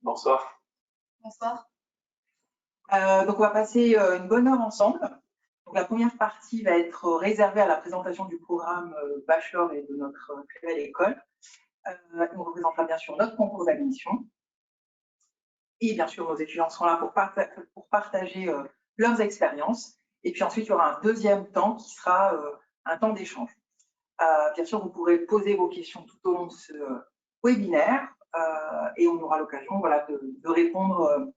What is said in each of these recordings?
Bonsoir. Bonsoir. Donc, on va passer une bonne heure ensemble. Donc, la première partie va être réservée à la présentation du programme Bachelor et de notre très belle école. On représentera bien sûr notre concours d'admission. Et bien sûr, nos étudiants seront là pour partager leurs expériences. Et puis ensuite, il y aura un deuxième temps qui sera un temps d'échange. Bien sûr, vous pourrez poser vos questions tout au long de ce webinaire et on aura l'occasion de répondre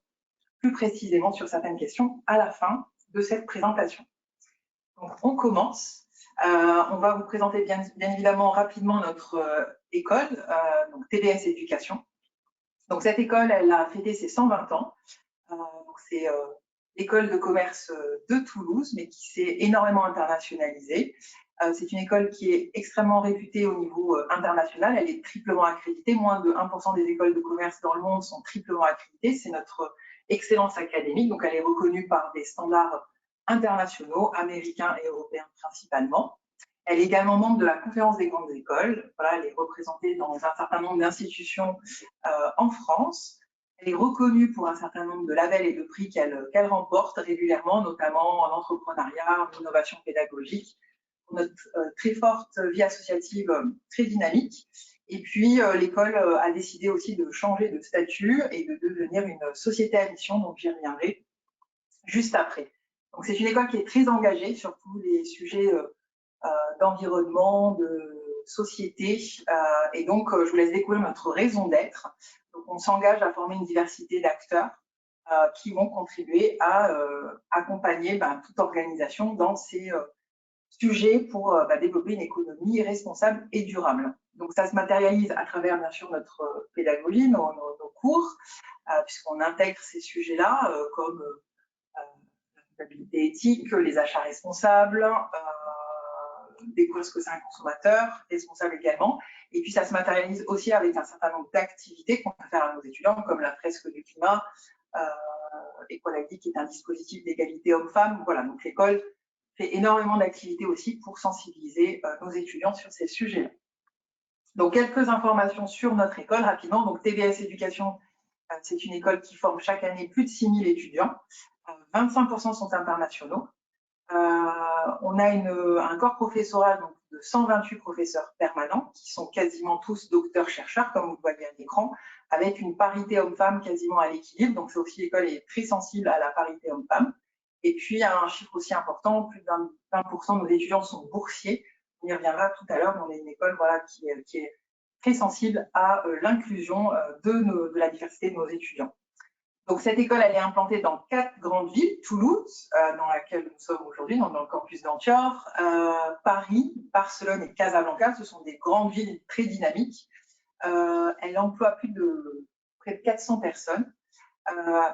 plus précisément sur certaines questions à la fin de cette présentation. Donc, on commence. On va vous présenter bien évidemment rapidement notre école, donc TBS Éducation. Donc, cette école, elle a fêté ses 120 ans. C'est l'école de commerce de Toulouse, mais qui s'est énormément internationalisée. C'est une école qui est extrêmement réputée au niveau international. Elle est triplement accréditée. Moins de 1% des écoles de commerce dans le monde sont triplement accréditées. C'est notre excellence académique. Donc, elle est reconnue par des standards internationaux, américains et européens principalement. Elle est également membre de la Conférence des grandes écoles. Voilà, elle est représentée dans un certain nombre d'institutions en France. Elle est reconnue pour un certain nombre de labels et de prix qu'elle remporte régulièrement, notamment en entrepreneuriat, en innovation pédagogique, pour notre très forte vie associative très dynamique. Et puis, l'école a décidé aussi de changer de statut et de devenir une société à mission, donc j'y reviendrai juste après. Donc, c'est une école qui est très engagée sur tous les sujets d'environnement, de société. Et donc, je vous laisse découvrir notre raison d'être. Donc, on s'engage à former une diversité d'acteurs qui vont contribuer à accompagner toute organisation dans ces sujets pour développer une économie responsable et durable. Donc, ça se matérialise à travers, bien sûr, notre pédagogie, nos cours, puisqu'on intègre ces sujets-là comme la comptabilité éthique, les achats responsables, découvrir ce que c'est un consommateur responsable également. Et puis, ça se matérialise aussi avec un certain nombre d'activités qu'on peut faire à nos étudiants, comme la fresque du climat, Equality, qui est un dispositif d'égalité homme-femme. Voilà, donc l'école fait énormément d'activités aussi pour sensibiliser nos étudiants sur ces sujets-là. Donc, quelques informations sur notre école rapidement. Donc, TBS Éducation, c'est une école qui forme chaque année plus de 6000 étudiants. 25% sont internationaux. On a un corps professoral donc, de 128 professeurs permanents qui sont quasiment tous docteurs-chercheurs, comme vous le voyez à l'écran, avec une parité homme-femme quasiment à l'équilibre. Donc, c'est aussi l'école est très sensible à la parité homme-femme. Et puis, il y a un chiffre aussi important, plus de 20% de nos étudiants sont boursiers. On y reviendra tout à l'heure. On est une école qui est très sensible à l'inclusion de la diversité de nos étudiants. Donc, cette école, elle est implantée dans 4 grandes villes, Toulouse, dans laquelle nous sommes aujourd'hui, dans le campus d'Anthior, Paris, Barcelone et Casablanca. Ce sont des grandes villes très dynamiques. Elle emploie près de 400 personnes.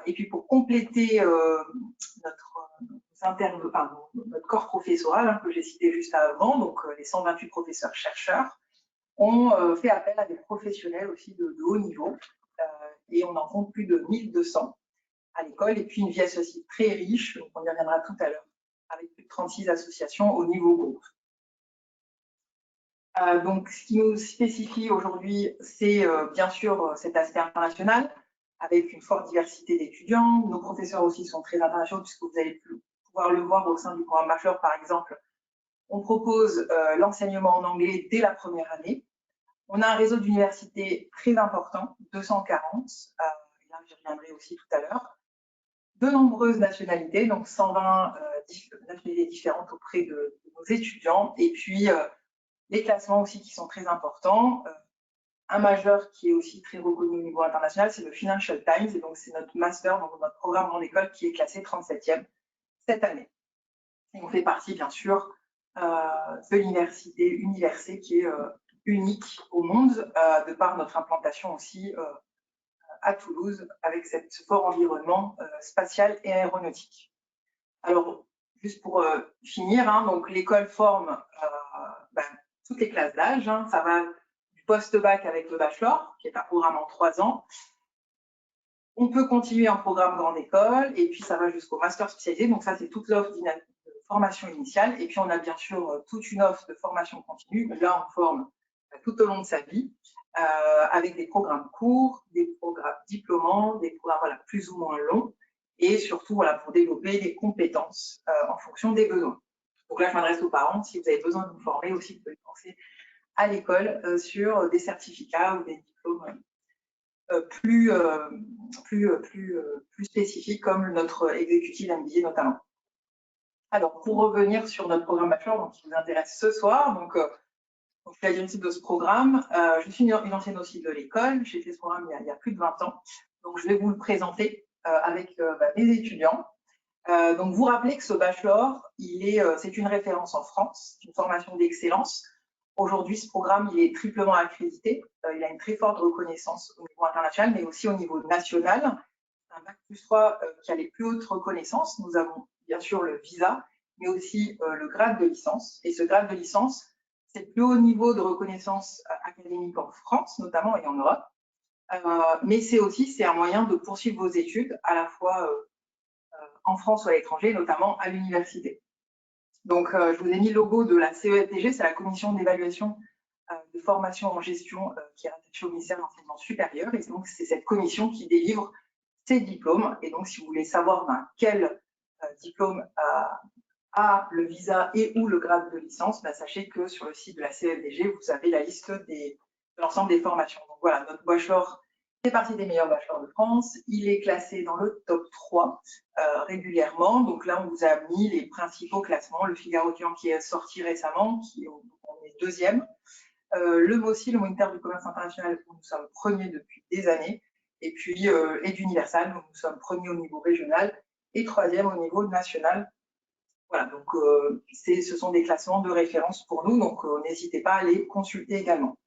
Et puis, pour compléter notre corps professoral, que j'ai cité juste avant, donc les 128 professeurs-chercheurs, on fait appel à des professionnels aussi de haut niveau. Et on en compte plus de 1200 à l'école, et puis une vie associative très riche, donc on y reviendra tout à l'heure, avec plus de 36 associations au niveau groupe. Donc, ce qui nous spécifie aujourd'hui, c'est bien sûr cet aspect international, avec une forte diversité d'étudiants. Nos professeurs aussi sont très internationaux, puisque vous allez pouvoir le voir au sein du programme Bachelor, par exemple. On propose l'enseignement en anglais dès la première année. On a un réseau d'universités très important, 240, là j'y reviendrai aussi tout à l'heure. De nombreuses nationalités, donc 120 nationalités différentes auprès de nos étudiants. Et puis, les classements aussi qui sont très importants. Un majeur qui est aussi très reconnu au niveau international, c'est le Financial Times. Et donc, c'est notre master, donc notre programme en école qui est classé 37e cette année. Et on fait partie, bien sûr, de l'université Université qui est unique au monde, de par notre implantation aussi à Toulouse, avec ce fort environnement spatial et aéronautique. Alors, juste pour finir, donc l'école forme toutes les classes d'âge. Ça va du post-bac avec le bachelor, qui est un programme en 3 ans. On peut continuer en programme grande école, et puis ça va jusqu'au master spécialisé. Donc ça, c'est toute l'offre de formation initiale. Et puis, on a bien sûr toute une offre de formation continue. Là, on forme tout au long de sa vie. avec des programmes courts, des programmes diplômants, des programmes plus ou moins longs, et surtout pour développer des compétences en fonction des besoins. Donc là, je m'adresse aux parents. Si vous avez besoin de vous former aussi, vous pouvez penser à l'école sur des certificats ou des diplômes plus spécifiques, comme notre exécutive MBA notamment. Alors, pour revenir sur notre programme bachelor, qui vous intéresse ce soir, donc je suis la directrice de ce programme. Je suis une ancienne aussi de l'école. J'ai fait ce programme il y a plus de 20 ans. Donc, je vais vous le présenter avec mes étudiants. Donc, vous rappelez que ce bachelor, c'est une référence en France, c'est une formation d'excellence. Aujourd'hui, ce programme, il est triplement accrédité. Il a une très forte reconnaissance au niveau international, mais aussi au niveau national. Un Bac+3 qui a les plus hautes reconnaissances. Nous avons bien sûr le visa, mais aussi le grade de licence. Et ce grade de licence, c'est le plus haut niveau de reconnaissance académique en France, notamment, et en Europe. Mais c'est un moyen de poursuivre vos études, à la fois en France ou à l'étranger, notamment à l'université. Donc, je vous ai mis le logo de la CEFDG, c'est la commission d'évaluation de formation en gestion qui est rattachée au ministère de l'Enseignement supérieur. Et donc, c'est cette commission qui délivre ces diplômes. Et donc, si vous voulez savoir quel diplôme a le visa et ou le grade de licence, sachez que sur le site de la CEFDG, vous avez la liste de l'ensemble des formations. Donc voilà, notre bachelor fait partie des meilleurs bachelors de France. Il est classé dans le top 3 régulièrement. Donc là, on vous a mis les principaux classements. Le Figaro étudiant qui est sorti récemment, on est deuxième. Le MOSI, le Moniteur du commerce international, où nous sommes premiers depuis des années. Et puis Eduniversal, où nous sommes premiers au niveau régional et troisième au niveau national. Voilà, donc ce sont des classements de référence pour nous, donc n'hésitez pas à les consulter également.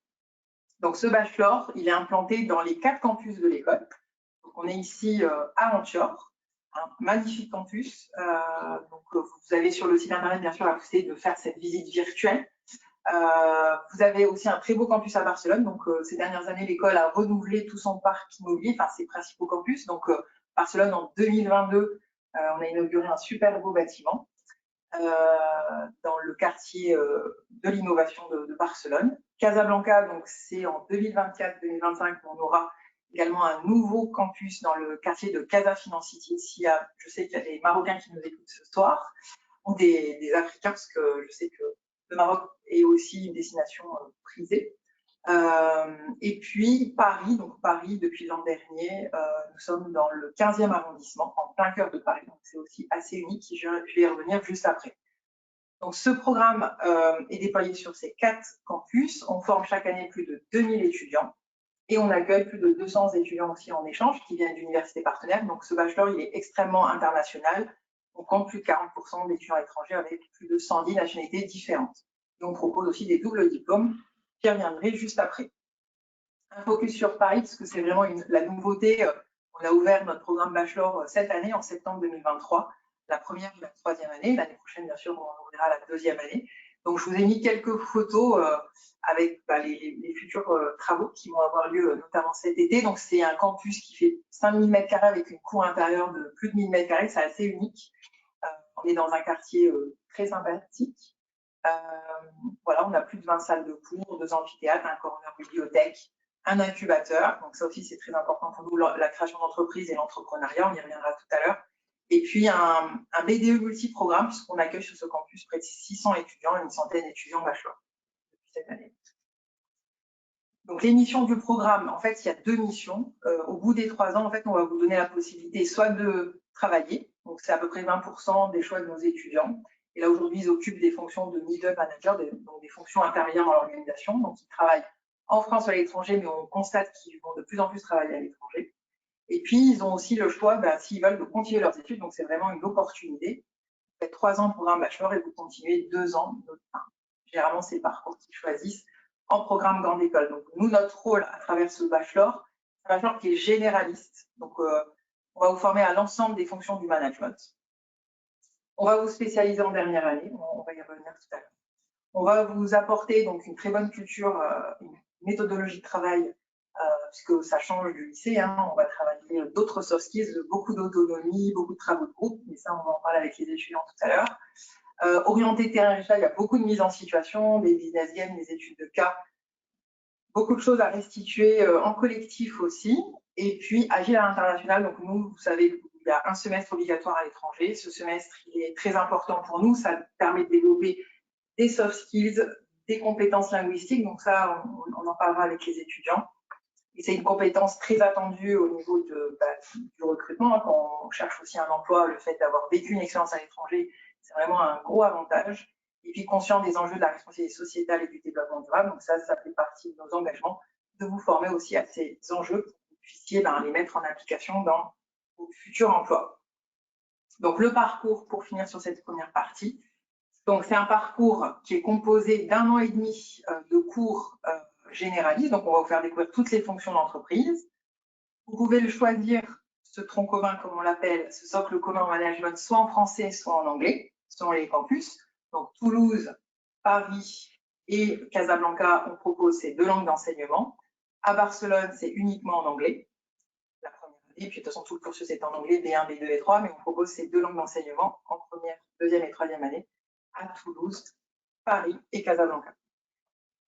Donc ce bachelor, il est implanté dans les 4 campus de l'école. Donc on est ici à Antioche, un magnifique campus. Donc vous avez sur le site internet bien sûr la possibilité de faire cette visite virtuelle. Vous avez aussi un très beau campus à Barcelone. Donc ces dernières années, l'école a renouvelé tout son parc immobilier, enfin ses principaux campus. Donc Barcelone en 2022, on a inauguré un super beau bâtiment. Dans le quartier de l'innovation de Barcelone. Casablanca, donc c'est en 2024-2025 qu'on aura également un nouveau campus dans le quartier de Casa Finance City. Je sais qu'il y a des Marocains qui nous écoutent ce soir, ou des Africains, parce que je sais que le Maroc est aussi une destination prisée. Et puis Paris, donc Paris depuis l'an dernier, nous sommes dans le 15e arrondissement, en plein cœur de Paris, donc c'est aussi assez unique, je vais y revenir juste après. Donc ce programme est déployé sur ces 4 campus, on forme chaque année plus de 2000 étudiants et on accueille plus de 200 étudiants aussi en échange qui viennent d'universités partenaires, donc ce bachelor il est extrêmement international, on compte plus de 40% d'étudiants étrangers avec plus de 110 nationalités différentes. Et on propose aussi des doubles diplômes. J'y reviendrai juste après. Un focus sur Paris, parce que c'est vraiment la nouveauté. On a ouvert notre programme bachelor cette année, en septembre 2023, la première et la 3e année. L'année prochaine, bien sûr, on ouvrira la 2e année. Donc, je vous ai mis quelques photos avec les futurs travaux qui vont avoir lieu, notamment cet été. Donc, c'est un campus qui fait 5000 m² avec une cour intérieure de plus de 1000 m². C'est assez unique. On est dans un quartier très sympathique. Voilà, on a plus de 20 salles de cours, 2 amphithéâtres, un corner bibliothèque, un incubateur. Donc ça aussi, c'est très important pour nous, la création d'entreprise et l'entrepreneuriat. On y reviendra tout à l'heure. Et puis un BDE multi-programme, puisqu'on accueille sur ce campus près de 600 étudiants, une centaine d'étudiants bachelor depuis cette année. Donc les missions du programme, en fait, il y a 2 missions. Au bout des 3 ans, en fait, on va vous donner la possibilité soit de travailler, donc c'est à peu près 20% des choix de nos étudiants. Et là, aujourd'hui, ils occupent des fonctions de middle manager, donc des fonctions intermédiaires dans l'organisation. Donc, ils travaillent en France ou à l'étranger, mais on constate qu'ils vont de plus en plus travailler à l'étranger. Et puis, ils ont aussi le choix, s'ils veulent, de continuer leurs études. Donc, c'est vraiment une opportunité. Vous faites 3 ans pour un bachelor et vous continuez 2 ans. Généralement, c'est le parcours qu'ils choisissent en programme grande école. Donc, nous, notre rôle à travers ce bachelor, c'est un bachelor qui est généraliste. Donc, on va vous former à l'ensemble des fonctions du management. On va vous spécialiser en dernière année, on va y revenir tout à l'heure. On va vous apporter donc une très bonne culture, une méthodologie de travail, puisque ça change du lycée. On va travailler d'autres soft skills, beaucoup d'autonomie, beaucoup de travaux de groupe, mais ça, on va en parler avec les étudiants tout à l'heure. Orienté terrain, il y a beaucoup de mise en situation, des business games, des études de cas, Beaucoup de choses à restituer en collectif aussi. Et puis, agir à l'international. Donc, nous, vous savez, il y a un semestre obligatoire à l'étranger. Ce semestre, il est très important pour nous. Ça permet de développer des soft skills, des compétences linguistiques. Donc, ça, on en parlera avec les étudiants. Et c'est une compétence très attendue au niveau du recrutement. Quand on cherche aussi un emploi, le fait d'avoir vécu une expérience à l'étranger, c'est vraiment un gros avantage. Et puis, conscient des enjeux de la responsabilité sociétale et du développement durable. Donc ça fait partie de nos engagements, de vous former aussi à ces enjeux pour que vous puissiez les mettre en application dans vos futurs emplois. Donc, le parcours, pour finir sur cette première partie. Donc, c'est un parcours qui est composé d'1 an et demi de cours généralistes. Donc, on va vous faire découvrir toutes les fonctions d'entreprise. Vous pouvez le choisir, ce tronc commun, comme on l'appelle, ce socle commun en management, soit en français, soit en anglais, selon les campus. Donc, Toulouse, Paris et Casablanca, on propose ces 2 langues d'enseignement. À Barcelone, c'est uniquement en anglais, la première année. Puis, de toute façon, tout le cursus est en anglais, B1, B2 et 3, mais on propose ces 2 langues d'enseignement en première, deuxième et troisième année à Toulouse, Paris et Casablanca.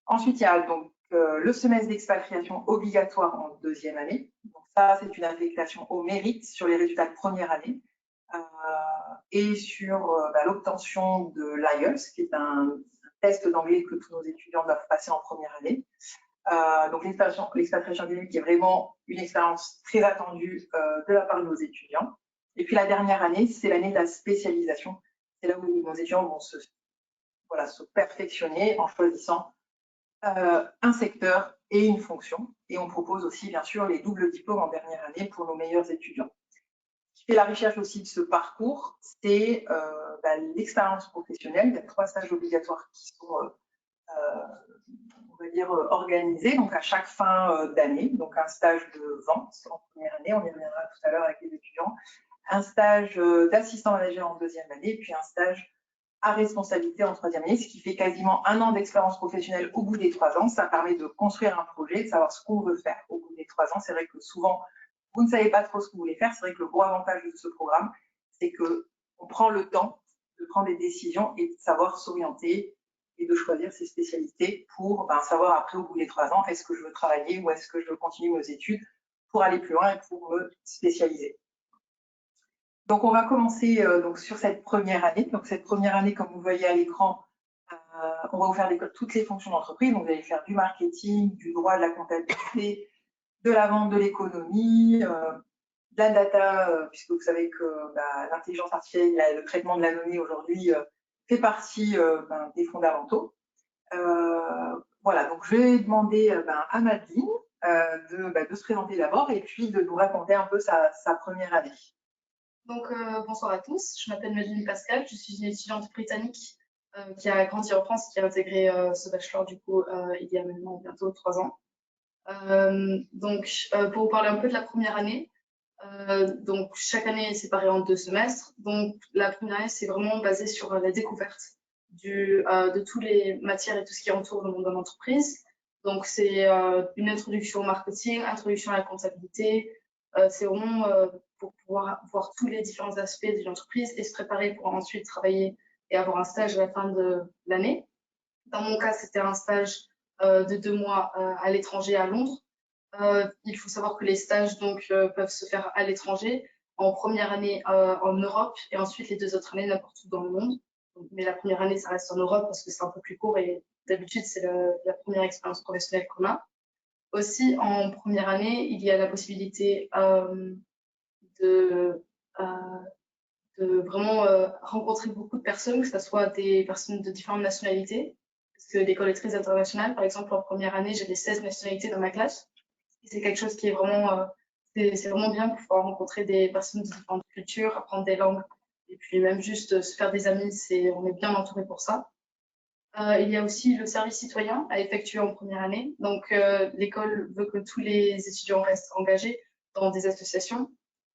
Ensuite, il y a donc le semestre d'expatriation obligatoire en deuxième année. Donc ça, c'est une affectation au mérite sur les résultats de première année et sur l'obtention de l'IELTS, qui est un test d'anglais que tous nos étudiants doivent passer en première année. Donc l'expatriation académique est vraiment une expérience très attendue de la part de nos étudiants. Et puis la dernière année, c'est l'année de la spécialisation. C'est là où nos étudiants vont se perfectionner en choisissant un secteur et une fonction. Et on propose aussi, bien sûr, les doubles diplômes en dernière année pour nos meilleurs étudiants. Ce qui fait la recherche aussi de ce parcours, c'est l'expérience professionnelle. Il y a 3 stages obligatoires qui sont, on va dire, organisés, donc à chaque fin d'année. Donc un stage de vente en première année, on y reviendra tout à l'heure avec les étudiants. Un stage d'assistant manager en deuxième année, puis un stage à responsabilité en troisième année, ce qui fait quasiment 1 an d'expérience professionnelle au bout des 3 ans. Ça permet de construire un projet, de savoir ce qu'on veut faire au bout des 3 ans. C'est vrai que souvent, vous ne savez pas trop ce que vous voulez faire. C'est vrai que le gros avantage de ce programme, c'est qu'on prend le temps de prendre des décisions et de savoir s'orienter et de choisir ses spécialités pour savoir après, au bout des 3 ans, est-ce que je veux travailler ou est-ce que je veux continuer mes études pour aller plus loin et pour me spécialiser. Donc, on va commencer donc, sur cette première année. Donc, cette première année, comme vous voyez à l'écran, on va vous faire toutes les fonctions d'entreprise. Donc, vous allez faire du marketing, du droit, de la comptabilité, de la vente, de l'économie, de la data, puisque vous savez que l'intelligence artificielle, le traitement de la donnée aujourd'hui fait partie des fondamentaux. Voilà, donc je vais demander à Madeleine de se présenter d'abord et puis de nous raconter un peu sa première année. Donc, bonsoir à tous, je m'appelle Madeleine Pascal, je suis une étudiante britannique qui a grandi en France, qui a intégré ce bachelor du coup il y a maintenant bientôt 3 ans. Donc, pour vous parler un peu de la première année, donc chaque année est séparée en 2 semestres. Donc, la première année, c'est vraiment basé sur la découverte de toutes les matières et tout ce qui entoure le monde de l'entreprise. Donc, c'est une introduction au marketing, introduction à la comptabilité. C'est vraiment pour pouvoir voir tous les différents aspects de l'entreprise et se préparer pour ensuite travailler et avoir un stage à la fin de l'année. Dans mon cas, c'était un stage de 2 mois à l'étranger, à Londres. Il faut savoir que les stages donc, peuvent se faire à l'étranger, en première année en Europe et ensuite les 2 autres années n'importe où dans le monde. Mais la première année, ça reste en Europe parce que c'est un peu plus court et d'habitude, c'est la première expérience professionnelle qu'on a. Aussi, en première année, il y a la possibilité de vraiment rencontrer beaucoup de personnes, que ce soit des personnes de différentes nationalités, parce que l'école est très internationale. Par exemple, en première année, j'avais 16 nationalités dans ma classe. Et c'est quelque chose qui est vraiment, c'est vraiment bien pour pouvoir rencontrer des personnes de différentes cultures, apprendre des langues, et puis même juste se faire des amis, on est bien entouré pour ça. Il y a aussi le service citoyen à effectuer en première année. Donc, l'école veut que tous les étudiants restent engagés dans des associations.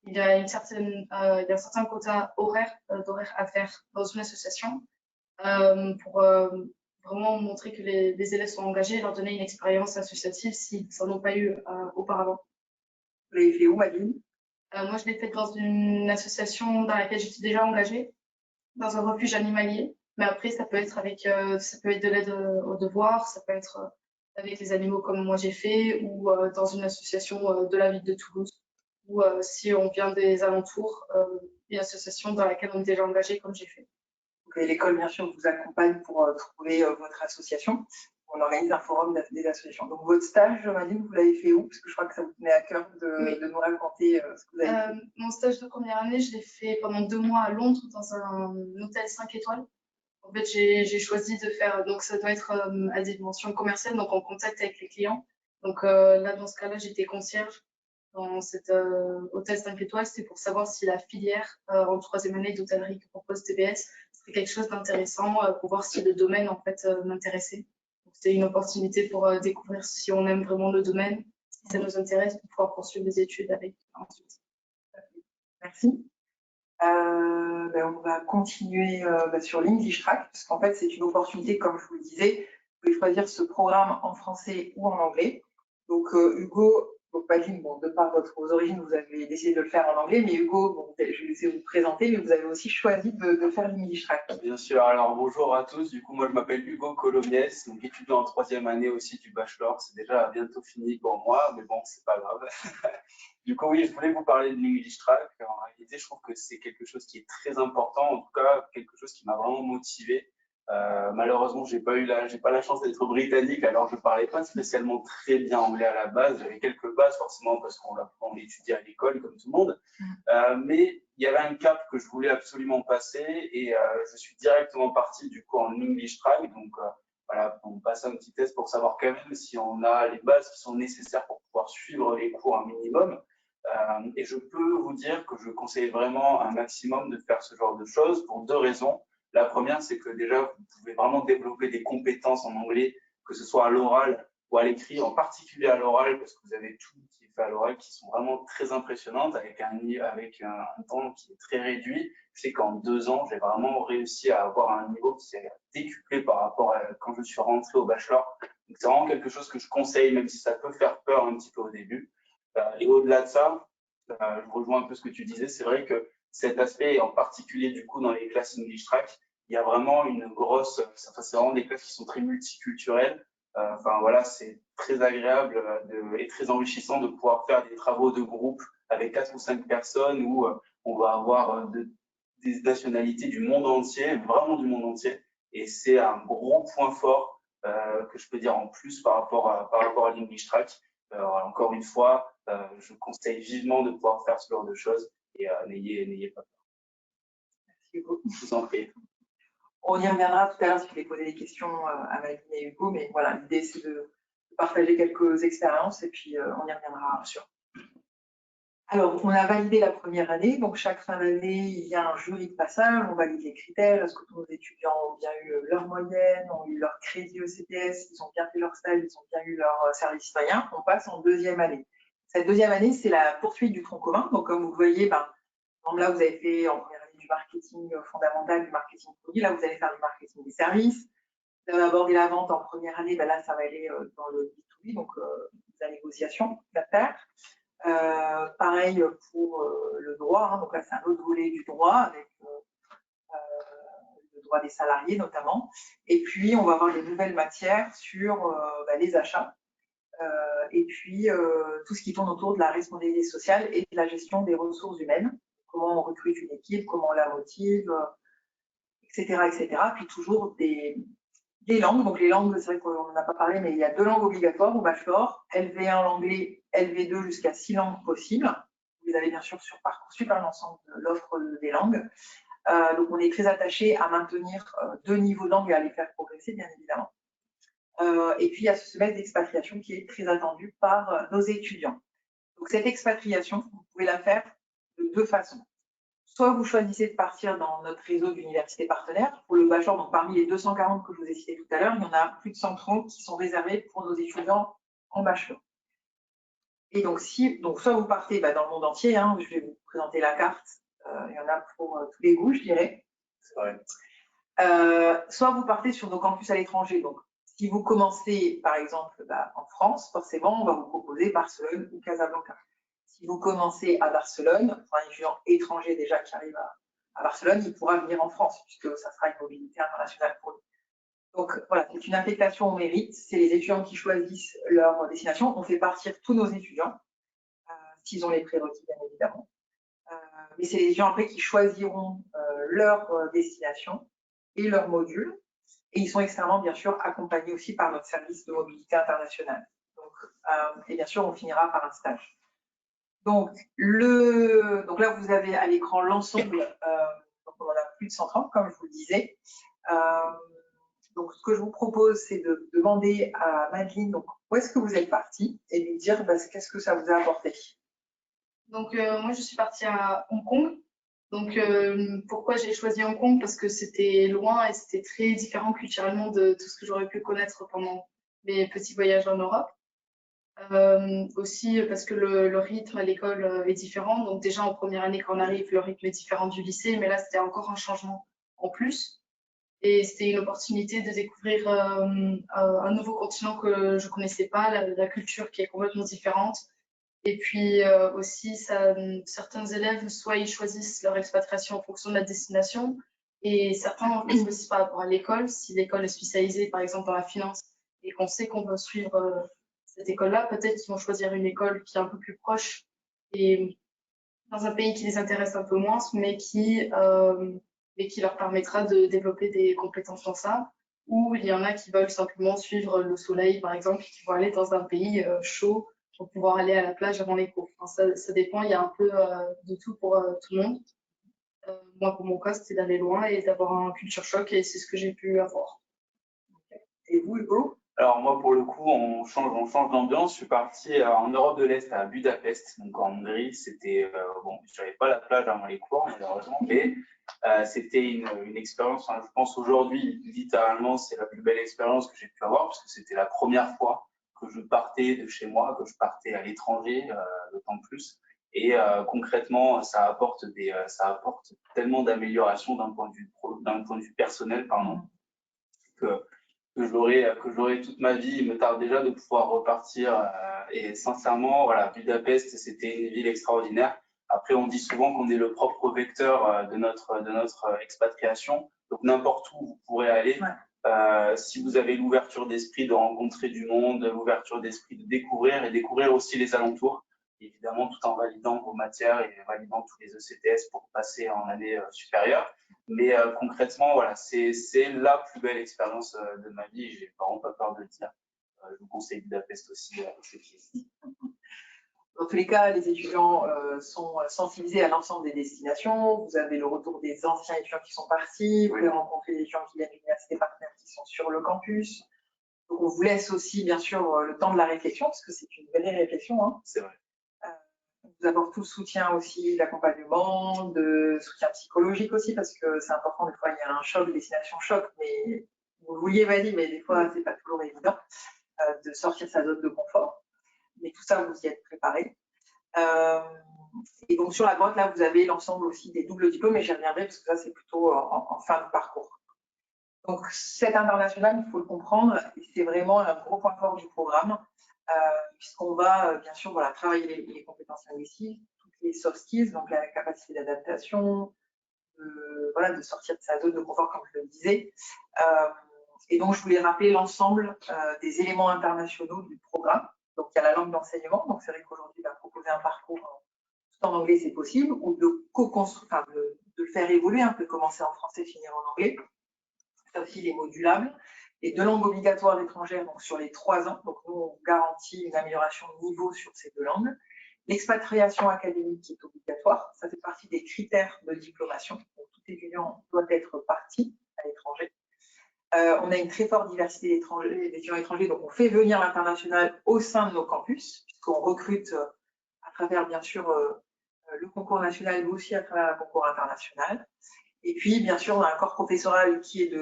Il y a un certain quota d'horaire à faire dans une association pour vraiment montrer que les élèves sont engagés et leur donner une expérience associative s'ils n'en ont pas eu auparavant. Vous l'avez fait où, Madeleine? Moi, je l'ai fait dans une association dans laquelle j'étais déjà engagée, dans un refuge animalier. Mais après, ça peut être de l'aide aux devoirs, ça peut être avec les animaux comme moi j'ai fait, ou dans une association de la ville de Toulouse, ou si on vient des alentours, une association dans laquelle on est déjà engagé comme j'ai fait. L'école, bien sûr, vous accompagne pour trouver votre association. On organise un forum des associations. Donc, votre stage, je m'ai dit, vous l'avez fait où? Parce que je crois que ça vous tenait à cœur de nous raconter ce que vous avez fait. Mon stage de première année, je l'ai fait pendant 2 mois à Londres dans un hôtel 5 étoiles. En fait, j'ai choisi de faire, donc ça doit être à dimension commerciale, donc en contact avec les clients. Donc là, dans ce cas-là, j'étais concierge dans cet hôtel 5 étoiles. C'était pour savoir si la filière en 3e année d'hôtellerie que propose TBS serait quelque chose d'intéressant, pour voir si le domaine en fait m'intéressait. C'était une opportunité pour découvrir si on aime vraiment le domaine, si ça nous intéresse, pour pouvoir poursuivre des études avec ensuite. Merci. On va continuer sur l'English Track, parce qu'en fait, c'est une opportunité, comme je vous le disais, vous pouvez choisir ce programme en français ou en anglais. Donc, Hugo, Paline, de par vos origines, vous avez décidé de le faire en anglais, mais Hugo, je vais laisser vous présenter, mais vous avez aussi choisi de faire l'English Track. Bien sûr, alors bonjour à tous, du coup moi je m'appelle Hugo Colomiès, donc étudiant en 3e année aussi du bachelor, c'est déjà bientôt fini pour moi, mais bon, c'est pas grave. Du coup oui, je voulais vous parler de l'English Track. En réalité, je trouve que c'est quelque chose qui est très important, en tout cas quelque chose qui m'a vraiment motivé. Malheureusement, j'ai pas la chance d'être britannique, alors je parlais pas spécialement très bien anglais à la base. J'avais quelques bases forcément parce qu'on l'étudie à l'école comme tout le monde, mais il y avait un cap que je voulais absolument passer et je suis directement parti du coup en English Track. Donc voilà, on passe un petit test pour savoir quand même si on a les bases qui sont nécessaires pour pouvoir suivre les cours un minimum. Et je peux vous dire que je conseille vraiment un maximum de faire ce genre de choses pour 2 raisons. La première, c'est que déjà, vous pouvez vraiment développer des compétences en anglais, que ce soit à l'oral ou à l'écrit, en particulier à l'oral, parce que vous avez tout qui est fait à l'oral, qui sont vraiment très impressionnantes, avec un temps qui est très réduit. Je sais qu'en 2 ans, j'ai vraiment réussi à avoir un niveau qui s'est décuplé par rapport à quand je suis rentré au bachelor. Donc, c'est vraiment quelque chose que je conseille, même si ça peut faire peur un petit peu au début. Et au-delà de ça, je rejoins un peu ce que tu disais, c'est vrai que cet aspect, en particulier du coup dans les classes English Track, il y a vraiment une grosse, c'est vraiment des classes qui sont très multiculturelles. Enfin voilà, c'est très agréable et très enrichissant de pouvoir faire des travaux de groupe avec 4 ou 5 personnes où on va avoir des nationalités du monde entier, vraiment du monde entier. Et c'est un gros point fort que je peux dire en plus par rapport à l'English Track. Encore une fois, je conseille vivement de pouvoir faire ce genre de choses et n'ayez pas peur. Merci Hugo. Je vous en prie. On y reviendra tout à l'heure si vous voulez poser des questions à Maline et Hugo, mais voilà, l'idée c'est de partager quelques expériences et puis on y reviendra, bien sûr. Alors, on a validé la première année, donc chaque fin d'année, il y a un jury de passage, on valide les critères, est-ce que tous nos étudiants ont bien eu leur moyenne, ont eu leur crédit ECTS, ils ont bien fait leur stage, ils ont bien eu leur service citoyen, on passe en 2e année. Cette 2e année, c'est la poursuite du tronc commun, donc comme vous le voyez, là, vous avez fait en première année du marketing fondamental, du marketing produit, là, vous allez faire du marketing des services. Vous avez abordé la vente en première année, là, ça va aller dans le B2B, donc la négociation d'affaires. Pareil pour le droit, donc là c'est un autre volet du droit avec le droit des salariés notamment. Et puis on va avoir des nouvelles matières sur les achats et puis tout ce qui tourne autour de la responsabilité sociale et de la gestion des ressources humaines. Comment on recrute une équipe, comment on la motive, etc., etc. Puis toujours des langues. Donc les langues, c'est vrai qu'on n'en a pas parlé, mais il y a 2 langues obligatoires au bachelor, LV1 l'anglais, LV2 jusqu'à 6 langues possibles. Vous avez bien sûr sur Parcoursup l'ensemble de l'offre des langues. Donc on est très attaché à maintenir 2 niveaux de langue et à les faire progresser, bien évidemment. Et puis il y a ce semestre d'expatriation qui est très attendu par nos étudiants. Donc cette expatriation, vous pouvez la faire de 2 façons. Soit vous choisissez de partir dans notre réseau d'universités partenaires. Pour le bachelor, donc parmi les 240 que je vous ai cités tout à l'heure, il y en a plus de 130 qui sont réservés pour nos étudiants en bachelor. Et donc, soit vous partez dans le monde entier, je vais vous présenter la carte, il y en a pour tous les goûts, je dirais. C'est vrai. Soit vous partez sur nos campus à l'étranger. Donc, si vous commencez, par exemple, en France, forcément, on va vous proposer Barcelone ou Casablanca. Si vous commencez à Barcelone, un étudiant étranger déjà qui arrive à Barcelone, il pourra venir en France, puisque ça sera une mobilité internationale pour lui. Donc voilà, c'est une affectation au mérite. C'est les étudiants qui choisissent leur destination. On fait partir tous nos étudiants, s'ils ont les prérequis, bien évidemment. Mais c'est les étudiants après qui choisiront leur destination et leur module. Et ils sont extrêmement, bien sûr, accompagnés aussi par notre service de mobilité internationale. Donc, et bien sûr, on finira par un stage. Donc là, vous avez à l'écran l'ensemble. Donc, on en a plus de 130, comme je vous le disais. Donc, ce que je vous propose, c'est de demander à Madeleine, donc, où est-ce que vous êtes partie, et lui dire qu'est-ce que ça vous a apporté. Donc, moi, je suis partie à Hong Kong. Donc, pourquoi j'ai choisi Hong Kong? Parce que c'était loin et c'était très différent culturellement de tout ce que j'aurais pu connaître pendant mes petits voyages en Europe. Aussi parce que le rythme à l'école est différent. Donc déjà en première année quand on arrive, le rythme est différent du lycée, mais là c'était encore un changement en plus. Et c'était une opportunité de découvrir un nouveau continent que je connaissais pas, la culture qui est complètement différente. Et puis aussi, certains élèves, soit ils choisissent leur expatriation en fonction de la destination, et certains choisissent par rapport à l'école. Si l'école est spécialisée, par exemple, dans la finance, et qu'on sait qu'on veut suivre cette école-là, peut-être qu'ils vont choisir une école qui est un peu plus proche et dans un pays qui les intéresse un peu moins, mais qui leur permettra de développer des compétences dans ça. Ou il y en a qui veulent simplement suivre le soleil, par exemple, et qui vont aller dans un pays chaud pour pouvoir aller à la plage avant les cours. Enfin, ça dépend, il y a un peu de tout pour tout le monde. Moi, pour mon cas, c'était d'aller loin et d'avoir un culture choc, et c'est ce que j'ai pu avoir. Et vous, Hugo? Alors moi, pour le coup, on change d'ambiance. Je suis parti en Europe de l'Est, à Budapest, donc en Hongrie. C'était, bon, je n'avais pas la plage avant les cours, malheureusement, mais c'était une expérience, hein, je pense aujourd'hui, littéralement, c'est la plus belle expérience que j'ai pu avoir, parce que c'était la première fois que je partais de chez moi, que je partais à l'étranger, d'autant plus. Et concrètement, ça apporte tellement d'améliorations d'un point de vue personnel, pardon, que j'aurai toute ma vie. Il me tarde déjà de pouvoir repartir. Et sincèrement, voilà, Budapest, c'était une ville extraordinaire. Après, on dit souvent qu'on est le propre vecteur de notre expatriation. Donc, n'importe où vous pourrez aller. Ouais. Si vous avez l'ouverture d'esprit de rencontrer du monde, l'ouverture d'esprit de découvrir et découvrir aussi les alentours, évidemment, tout en validant vos matières et validant tous les ECTS pour passer en année supérieure. Mais concrètement, voilà, c'est la plus belle expérience de ma vie. J'ai vraiment pas peur de le dire. Je vous conseille Budapest aussi. Dans tous les cas, les étudiants sont sensibilisés à l'ensemble des destinations. Vous avez le retour des anciens étudiants qui sont partis. Vous pouvez rencontrer des étudiants qui viennent d'universités partenaires qui sont sur le campus. Donc, on vous laisse aussi, bien sûr, le temps de la réflexion, parce que c'est une vraie réflexion. Hein. C'est vrai. Nous avons tout le soutien aussi, l'accompagnement, de soutien psychologique aussi, parce que c'est important. Des fois, il y a un choc, destination choc, mais vous le vouliez, vas-y, mais des fois, c'est pas toujours évident de sortir de sa zone de confort. Mais tout ça, vous y êtes préparés. Et donc, sur la droite, là, vous avez l'ensemble aussi des doubles diplômes, et j'y reviendrai parce que ça, c'est plutôt en fin de parcours. Donc, cette internationale, il faut le comprendre, c'est vraiment un gros point fort du programme, puisqu'on va, bien sûr, voilà, travailler les compétences linguistiques, toutes les soft skills, donc la capacité d'adaptation, voilà, de sortir de sa zone de confort, comme je le disais. Et donc, je voulais rappeler l'ensemble des éléments internationaux du programme. Donc, il y a la langue d'enseignement. Donc, c'est vrai qu'aujourd'hui, proposer un parcours tout en anglais, c'est possible, ou de co-construire, enfin, de le faire évoluer, on peut commencer en français, finir en anglais. Ça aussi, les modulables. Et 2 langues obligatoires étrangères, donc sur les 3 ans. Donc, nous, on garantit une amélioration de niveau sur ces 2 langues. L'expatriation académique qui est obligatoire, ça fait partie des critères de diplomation. Donc, tout étudiant doit être parti à l'étranger. On a une très forte diversité d'étudiants étrangers, donc on fait venir l'international au sein de nos campus, puisqu'on recrute à travers, bien sûr, le concours national, mais aussi à travers le concours international. Et puis, bien sûr, on a un corps professoral qui est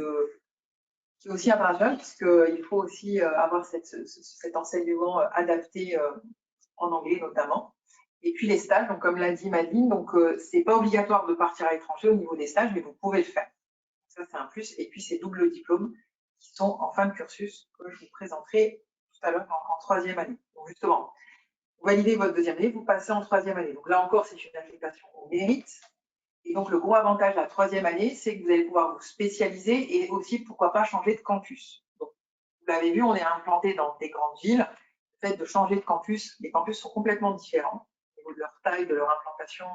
aussi international, puisqu'il faut aussi avoir cet enseignement adapté en anglais notamment. Et puis les stages, donc comme l'a dit Madeleine, donc c'est pas obligatoire de partir à l'étranger au niveau des stages, mais vous pouvez le faire. Ça, c'est un plus. Et puis, ces doubles diplômes qui sont en fin de cursus que je vous présenterai tout à l'heure en 3e année. Donc, justement, vous validez votre 2e année, vous passez en 3e année. Donc, là encore, c'est une affectation au mérite. Et donc, le gros avantage de la troisième année, c'est que vous allez pouvoir vous spécialiser et aussi, pourquoi pas, changer de campus. Donc, vous l'avez vu, on est implanté dans des grandes villes. Le fait de changer de campus, les campus sont complètement différents au niveau de leur taille, de leur implantation,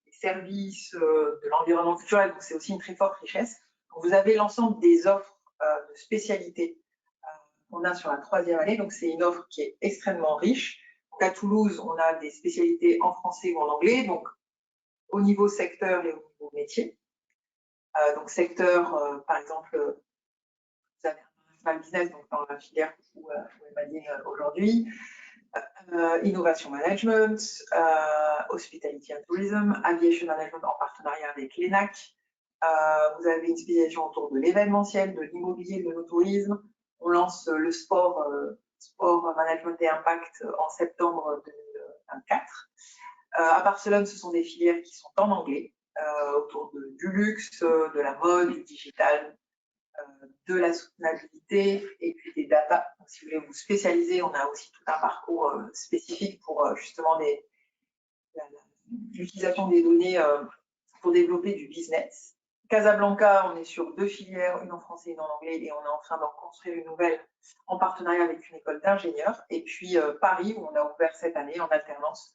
des services, de l'environnement culturel. Donc, c'est aussi une très forte richesse. Donc, vous avez l'ensemble des offres de spécialité qu'on a sur la troisième année. Donc, c'est une offre qui est extrêmement riche. Donc, à Toulouse, on a des spécialités en français ou en anglais. Donc, au niveau secteur et au niveau métier. Donc, secteur, par exemple, vous avez un business donc dans la filière où Emeline aujourd'hui, innovation management, hospitality and tourism, aviation management en partenariat avec l'ENAC. Vous avez une spécialisation autour de l'événementiel, de l'immobilier, de l'auto-tourisme. On lance le sport management et impact en septembre 2024. À Barcelone, ce sont des filières qui sont en anglais, autour du luxe, de la mode, du digital, de la soutenabilité et puis des data. Donc, si vous voulez vous spécialiser, on a aussi tout un parcours spécifique pour justement l'utilisation des données pour développer du business. Casablanca, on est sur 2 filières, une en français et une en anglais, et on est en train d'en construire une nouvelle en partenariat avec une école d'ingénieurs. Et puis Paris, où on a ouvert cette année en alternance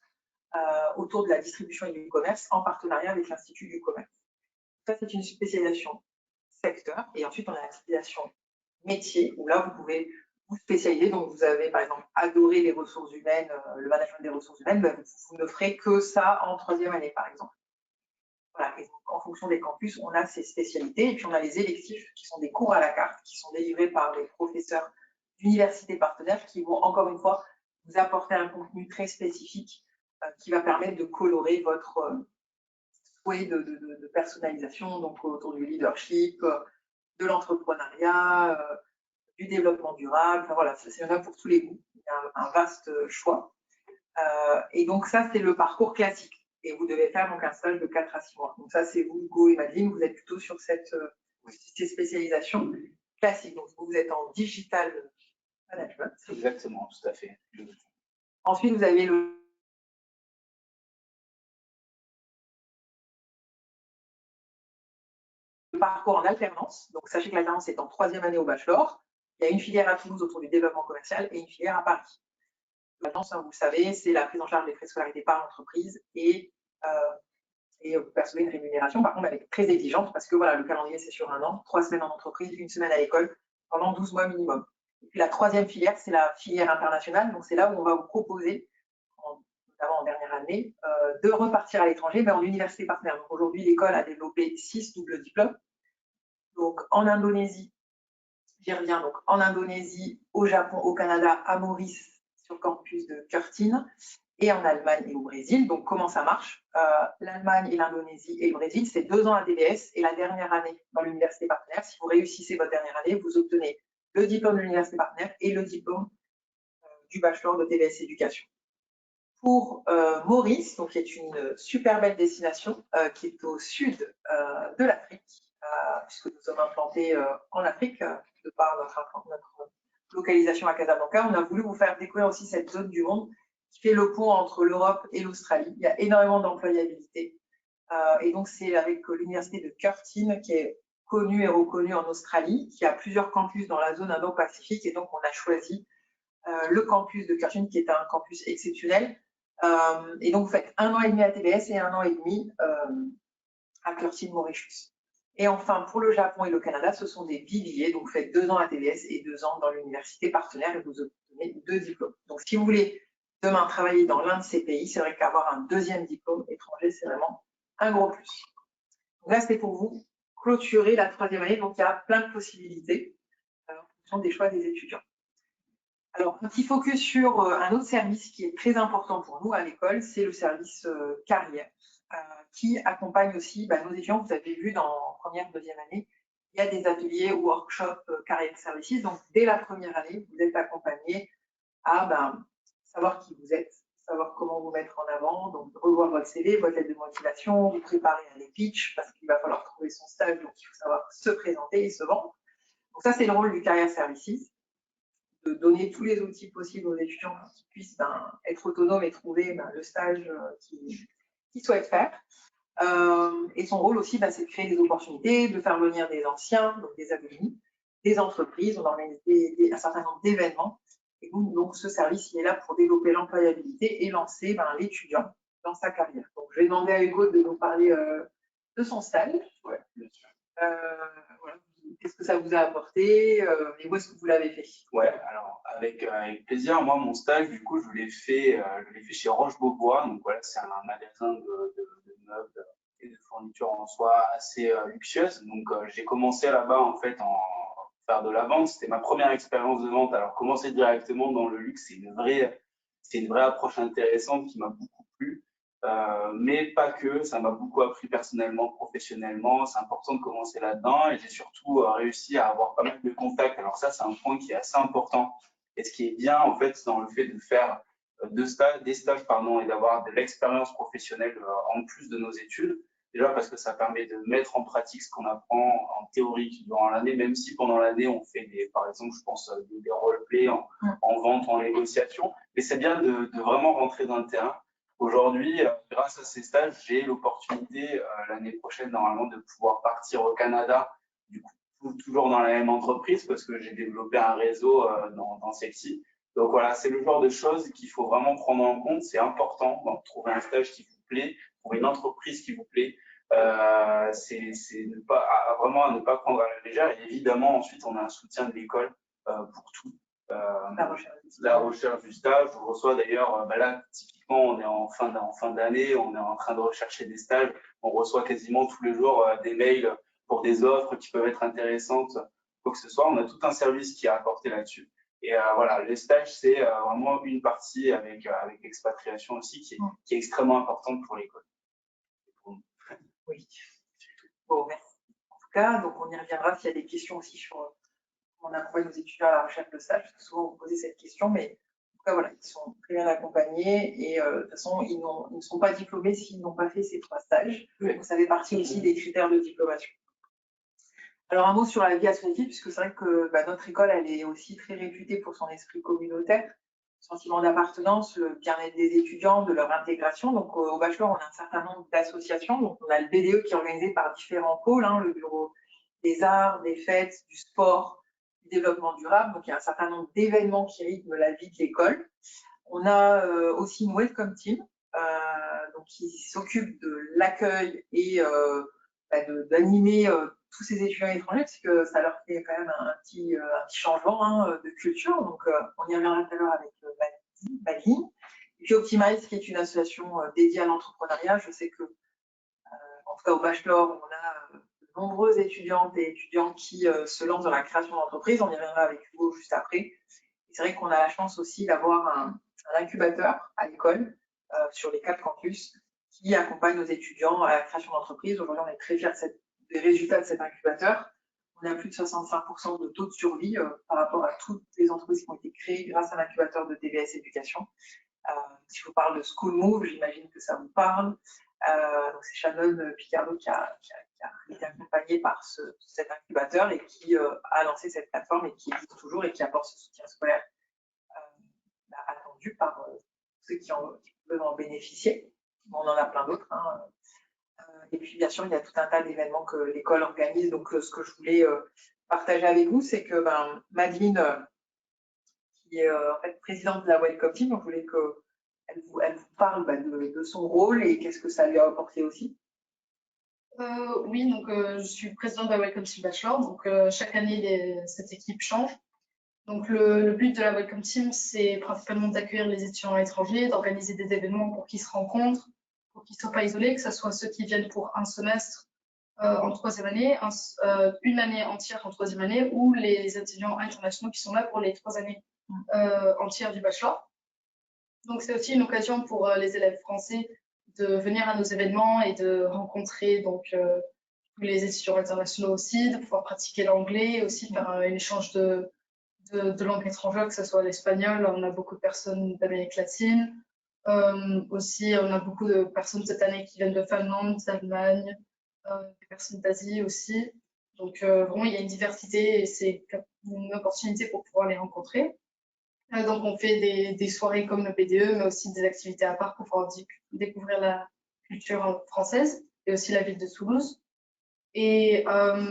autour de la distribution et du commerce en partenariat avec l'Institut du commerce. Ça, c'est une spécialisation secteur. Et ensuite, on a la spécialisation métier, où là, vous pouvez vous spécialiser. Donc, vous avez, par exemple, adoré les ressources humaines, le management des ressources humaines, ben, vous ne ferez que ça en troisième année, par exemple. Voilà. Et donc, en fonction des campus, on a ces spécialités. Et puis, on a les électifs qui sont des cours à la carte, qui sont délivrés par les professeurs d'universités partenaires qui vont, encore une fois, vous apporter un contenu très spécifique qui va permettre de colorer votre souhait de personnalisation, donc autour du leadership, de l'entrepreneuriat, du développement durable. Enfin, voilà, c'est là pour tous les goûts. Il y a un vaste choix. Et donc, ça, c'est le parcours classique. Et vous devez faire donc un stage de 4 à 6 mois. Donc, ça, c'est vous, Hugo et Madeleine, vous êtes plutôt sur cette spécialisation classique. Donc, vous êtes en digital management. Exactement, tout à fait. Ensuite, vous avez le parcours en alternance. Donc, sachez que l'alternance est en troisième année au bachelor. Il y a une filière à Toulouse autour du développement commercial et une filière à Paris. L'alternance, vous le savez, c'est la prise en charge des frais de scolarité par l'entreprise et vous percevez une rémunération, par contre, elle est très exigeante parce que voilà, le calendrier, c'est sur 1 an, 3 semaines en entreprise, 1 semaine à l'école, pendant 12 mois minimum. Et puis la troisième filière, c'est la filière internationale. Donc, c'est là où on va vous proposer, notamment en dernière année, de repartir à l'étranger, mais en université partenaire. Donc, aujourd'hui, l'école a développé 6 doubles diplômes. Donc, en Indonésie, j'y reviens, donc en Indonésie, au Japon, au Canada, à Maurice, sur le campus de Curtin, et en Allemagne et au Brésil. Donc, comment ça marche? L'Allemagne et l'Indonésie et le Brésil, c'est 2 ans à TVS et la dernière année dans l'université partenaire. Si vous réussissez votre dernière année, vous obtenez le diplôme de l'université partenaire et le diplôme du bachelor de TVS éducation. Pour Maurice, donc, qui est une super belle destination qui est au sud de l'Afrique, puisque nous sommes implantés en Afrique, de par notre localisation à Casablanca, on a voulu vous faire découvrir aussi cette zone du monde qui fait le pont entre l'Europe et l'Australie. Il y a énormément d'employabilité. Et donc, c'est avec l'université de Curtin, qui est connue et reconnue en Australie, qui a plusieurs campus dans la zone Indo-Pacifique. Et donc, on a choisi le campus de Curtin, qui est un campus exceptionnel. Et donc, vous faites 1 an et demi à TBS et 1 an et demi à Curtin Mauritius. Et enfin, pour le Japon et le Canada, ce sont des billets. Donc, vous faites 2 ans à TBS et 2 ans dans l'université partenaire et vous obtenez 2 diplômes. Donc, si vous voulez demain travailler dans l'un de ces pays, c'est vrai qu'avoir un deuxième diplôme étranger, c'est vraiment un gros plus. Donc là, c'était pour vous clôturer la troisième année. Donc, il y a plein de possibilités en fonction des choix des étudiants. Alors, un petit focus sur un autre service qui est très important pour nous à l'école, c'est le service carrière, qui accompagne aussi nos étudiants. Vous avez vu dans première, deuxième année, il y a des ateliers ou workshops carrière services. Donc, dès la première année, vous êtes accompagné à savoir qui vous êtes, savoir comment vous mettre en avant, donc revoir votre CV, votre lettre de motivation, vous préparer à des pitchs parce qu'il va falloir trouver son stage, donc il faut savoir se présenter et se vendre. Donc ça, c'est le rôle du Career Services, de donner tous les outils possibles aux étudiants pour qu'ils puissent être autonomes et trouver le stage qu'ils souhaitent faire. Et son rôle aussi, c'est de créer des opportunités, de faire venir des anciens, donc des alumni, des entreprises. On organise un certain nombre d'événements. Et donc, ce service, il est là pour développer l'employabilité et lancer l'étudiant dans sa carrière. Donc, je vais demander à Hugo de nous parler de son stage. Ouais, bien sûr. Voilà. Qu'est-ce que ça vous a apporté et où est-ce que vous l'avez fait? Ouais, alors avec plaisir. Moi, mon stage, du coup, je l'ai fait chez Roche-Beaubois. Donc voilà, c'est un magasin de meubles et de fournitures en soi assez luxueuse. Donc j'ai commencé là-bas en fait en faire de la vente. C'était ma première expérience de vente. Alors commencer directement dans le luxe, c'est une vraie approche intéressante qui m'a beaucoup plu. Mais pas que, ça m'a beaucoup appris personnellement, professionnellement. C'est important de commencer là-dedans et j'ai surtout réussi à avoir pas mal de contacts. Alors ça, c'est un point qui est assez important. Et ce qui est bien, en fait, dans le fait de faire des stages, pardon, et d'avoir de l'expérience professionnelle en plus de nos études. Déjà parce que ça permet de mettre en pratique ce qu'on apprend en théorie durant l'année, même si pendant l'année, on fait par exemple, je pense, des roleplays en vente, en négociation. Mais c'est bien de vraiment rentrer dans le terrain. Aujourd'hui, grâce à ces stages, j'ai l'opportunité l'année prochaine, normalement, de pouvoir partir au Canada, du coup, toujours dans la même entreprise, parce que j'ai développé un réseau dans celle-ci. Donc voilà, c'est le genre de choses qu'il faut vraiment prendre en compte. C'est important de trouver un stage qui vous plaît, trouver une entreprise qui vous plaît. C'est vraiment à ne pas prendre à la légère. Et évidemment, ensuite, on a un soutien de l'école pour tout. La recherche du stage. Je reçois d'ailleurs, là, typiquement, on est en fin d'année, on est en train de rechercher des stages. On reçoit quasiment tous les jours des mails pour des offres qui peuvent être intéressantes, quoi que ce soit. On a tout un service qui est apporté là-dessus. Et voilà, les stages, c'est vraiment une partie avec l'expatriation aussi qui est extrêmement importante pour l'école. Oui. Bon, merci. En tout cas, donc on y reviendra s'il y a des questions aussi sur on accompagne nos étudiants à la recherche de stage, parce que souvent vous posez cette question, mais en tout cas, voilà, ils sont très bien accompagnés et de toute façon, ils ne sont pas diplômés s'ils n'ont pas fait ces 3 stages. Oui. Donc, ça fait partie aussi des critères de diplomation. Alors, un mot sur la vie associative, puisque c'est vrai que notre école, elle est aussi très réputée pour son esprit communautaire, sentiment d'appartenance, le bien-être des étudiants, de leur intégration. Donc, au bachelor, on a un certain nombre d'associations. Donc, on a le BDE qui est organisé par différents pôles, le bureau des arts, des fêtes, du sport, du développement durable. Donc, il y a un certain nombre d'événements qui rythment la vie de l'école. On a aussi une welcome team donc qui s'occupe de l'accueil et d'animer tous ces étudiants étrangers, parce que ça leur fait quand même un petit changement de culture. Donc, on y reviendra tout à l'heure avec Maline. Et puis Optimize, qui est une association dédiée à l'entrepreneuriat. Je sais que, en tout cas au bachelor, on a de nombreux étudiantes et étudiants qui se lancent dans la création d'entreprise. On y reviendra avec Hugo juste après. C'est vrai qu'on a la chance aussi d'avoir un incubateur à l'école sur les 4 campus qui accompagne nos étudiants à la création d'entreprise. Aujourd'hui, on est très fiers des résultats de cet incubateur. On a plus de 65% de taux de survie par rapport à toutes les entreprises qui ont été créées grâce à l'incubateur de TVS Éducation. Si je vous parle de School Move, j'imagine que ça vous parle. Donc c'est Shannon Picardo qui a été accompagnée par cet incubateur et qui a lancé cette plateforme et qui existe toujours et qui apporte ce soutien scolaire attendu par ceux qui peuvent en bénéficier. Bon, on en a plein d'autres. Et puis, bien sûr, il y a tout un tas d'événements que l'école organise. Donc, ce que je voulais partager avec vous, c'est que Madeline, qui est en fait présidente de la Welcome Team, donc je voulais qu'elle vous parle de son rôle et qu'est-ce que ça lui a apporté aussi. Oui, donc je suis présidente de la Welcome Team Bachelor. Donc, chaque année, cette équipe change. Donc, le but de la Welcome Team, c'est principalement d'accueillir les étudiants étrangers, d'organiser des événements pour qu'ils se rencontrent, pour qu'ils ne soient pas isolés, que ce soit ceux qui viennent pour un semestre en 3e année, une année entière en 3e année, ou les étudiants internationaux qui sont là pour les 3 années entières du bachelor. Donc, c'est aussi une occasion pour les élèves français de venir à nos événements et de rencontrer tous les étudiants internationaux aussi, de pouvoir pratiquer l'anglais, aussi faire un échange de langue étrangère, que ce soit l'espagnol. On a beaucoup de personnes d'Amérique latine. Aussi, on a beaucoup de personnes cette année qui viennent de Finlande, d'Allemagne, des personnes d'Asie aussi. Donc, vraiment, il y a une diversité et c'est une opportunité pour pouvoir les rencontrer. Donc, on fait des soirées comme le BDE, mais aussi des activités à part pour pouvoir découvrir la culture française. et aussi la ville de Toulouse. Et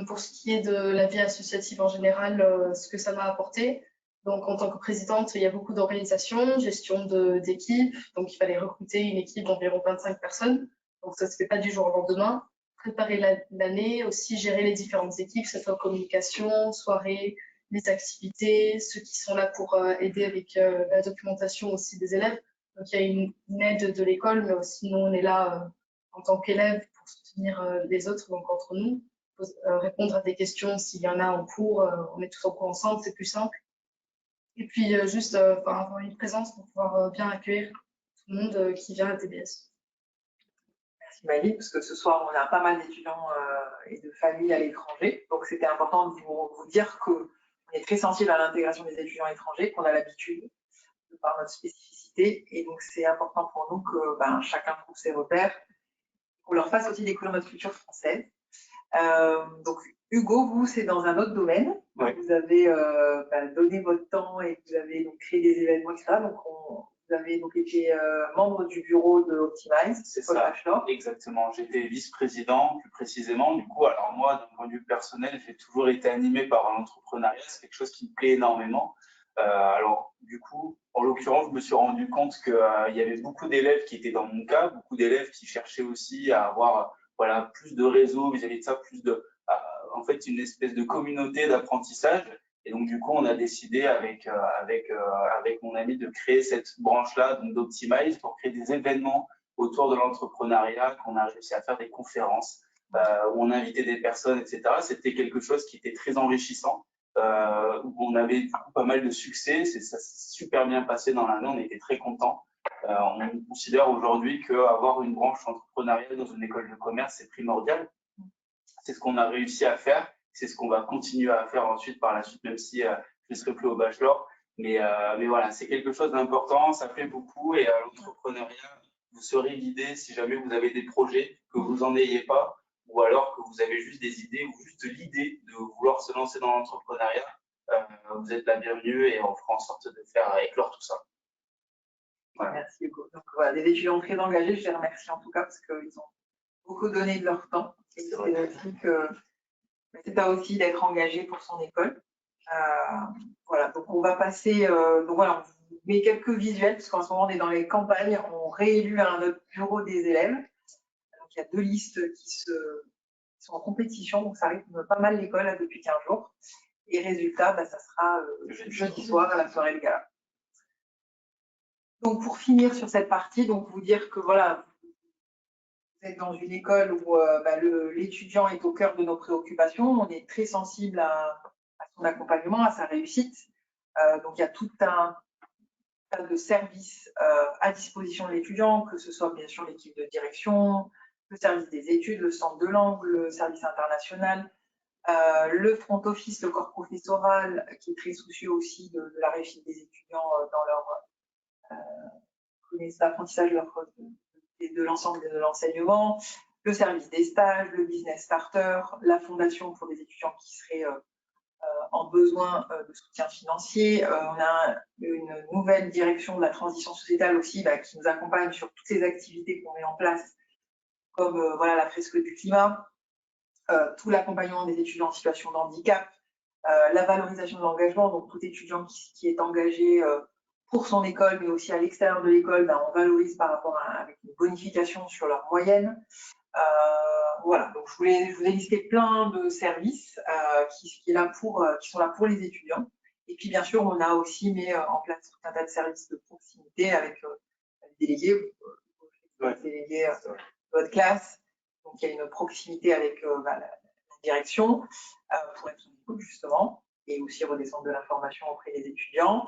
pour ce qui est de la vie associative en général, ce que ça m'a apporté, donc en tant que présidente, il y a beaucoup d'organisation, gestion d'équipe, donc il fallait recruter une équipe d'environ 25 personnes, donc ça ne se fait pas du jour au lendemain. Préparer l'année, aussi gérer les différentes équipes, que ce soit communication, soirée, les activités, ceux qui sont là pour aider avec la documentation aussi des élèves. Donc il y a une aide de l'école, mais aussi nous on est là en tant qu'élèves pour soutenir les autres, donc entre nous, répondre à des questions s'il y en a en cours, on est tous en cours ensemble, c'est plus simple. Et puis juste avoir une présence pour pouvoir bien accueillir tout le monde qui vient à TBS. Merci Malik, parce que ce soir on a pas mal d'étudiants et de familles à l'étranger, donc c'était important de vous dire qu'on est très sensible à l'intégration des étudiants étrangers, qu'on a l'habitude de par notre spécificité, et donc c'est important pour nous que chacun trouve ses repères, qu'on leur fasse aussi découvrir notre culture française. Donc Hugo, vous, c'est dans un autre domaine. Ouais. Vous avez donné votre temps et vous avez donc créé des événements, etc. Donc vous avez donc été membre du bureau de Optimize. C'est ça, exactement. J'étais vice-président, plus précisément. Du coup, alors moi, d'un point de vue personnel, j'ai toujours été animé par l'entrepreneuriat. C'est quelque chose qui me plaît énormément. Alors, du coup, en l'occurrence, je me suis rendu compte qu'il y avait beaucoup d'élèves qui étaient dans mon cas, beaucoup d'élèves qui cherchaient aussi à avoir plus de réseau vis-à-vis de ça, en fait, une espèce de communauté d'apprentissage. Et donc, du coup, on a décidé avec mon ami de créer cette branche-là, donc d'Optimize, pour créer des événements autour de l'entrepreneuriat, qu'on a réussi à faire des conférences où on invitait des personnes, etc. C'était quelque chose qui était très enrichissant, où on avait du coup pas mal de succès. Ça s'est super bien passé dans l'année, on était très contents. On considère aujourd'hui qu'avoir une branche entrepreneuriale dans une école de commerce, c'est primordial. C'est ce qu'on a réussi à faire. C'est ce qu'on va continuer à faire ensuite par la suite, même si je ne serai plus au bachelor. Mais voilà, c'est quelque chose d'important, ça plaît beaucoup. Et l'entrepreneuriat, vous serez guidé si jamais vous avez des projets, que vous n'en ayez pas, ou alors que vous avez juste des idées, ou juste l'idée de vouloir se lancer dans l'entrepreneuriat. Vous êtes la bienvenue et on fera en sorte de faire éclore tout ça. Voilà. Merci Hugo. Donc voilà, des étudiants très engagés, je les remercie en tout cas parce qu'ils ont beaucoup donné de leur temps. Et c'est aussi que c'est à aussi d'être engagé pour son école. Voilà, donc on va passer, donc voilà, on vous met quelques visuels parce qu'en ce moment on est dans les campagnes, on réélu notre bureau des élèves. Donc il y a 2 listes qui sont en compétition, donc ça rythme pas mal l'école là, depuis 15 jours. Et résultat, ça sera jeudi soir à la soirée de gala. Donc pour finir sur cette partie, donc vous dire que voilà, vous êtes dans une école où l'étudiant est au cœur de nos préoccupations, on est très sensible à son accompagnement, à sa réussite. Donc il y a tout un tas de services à disposition de l'étudiant, que ce soit bien sûr l'équipe de direction, le service des études, le centre de langue, le service international, le front office, le corps professoral, qui est très soucieux aussi de la réussite des étudiants dans leur l'apprentissage de l'ensemble de l'enseignement, le service des stages, le business starter, la fondation pour des étudiants qui seraient en besoin de soutien financier. On a une nouvelle direction de la transition sociétale aussi qui nous accompagne sur toutes les activités qu'on met en place, comme la fresque du climat, tout l'accompagnement des étudiants en situation de handicap, la valorisation de l'engagement, donc tout étudiant qui est engagé pour son école, mais aussi à l'extérieur de l'école, on valorise par rapport avec une bonification sur leur moyenne. Voilà, donc je vous ai listé plein de services qui sont là pour les étudiants. Et puis bien sûr, on a aussi mis en place tout un tas de services de proximité avec les délégués, délégués de votre classe. Donc il y a une proximité avec la direction pour être écoute justement, et aussi redescendre de l'information auprès des étudiants.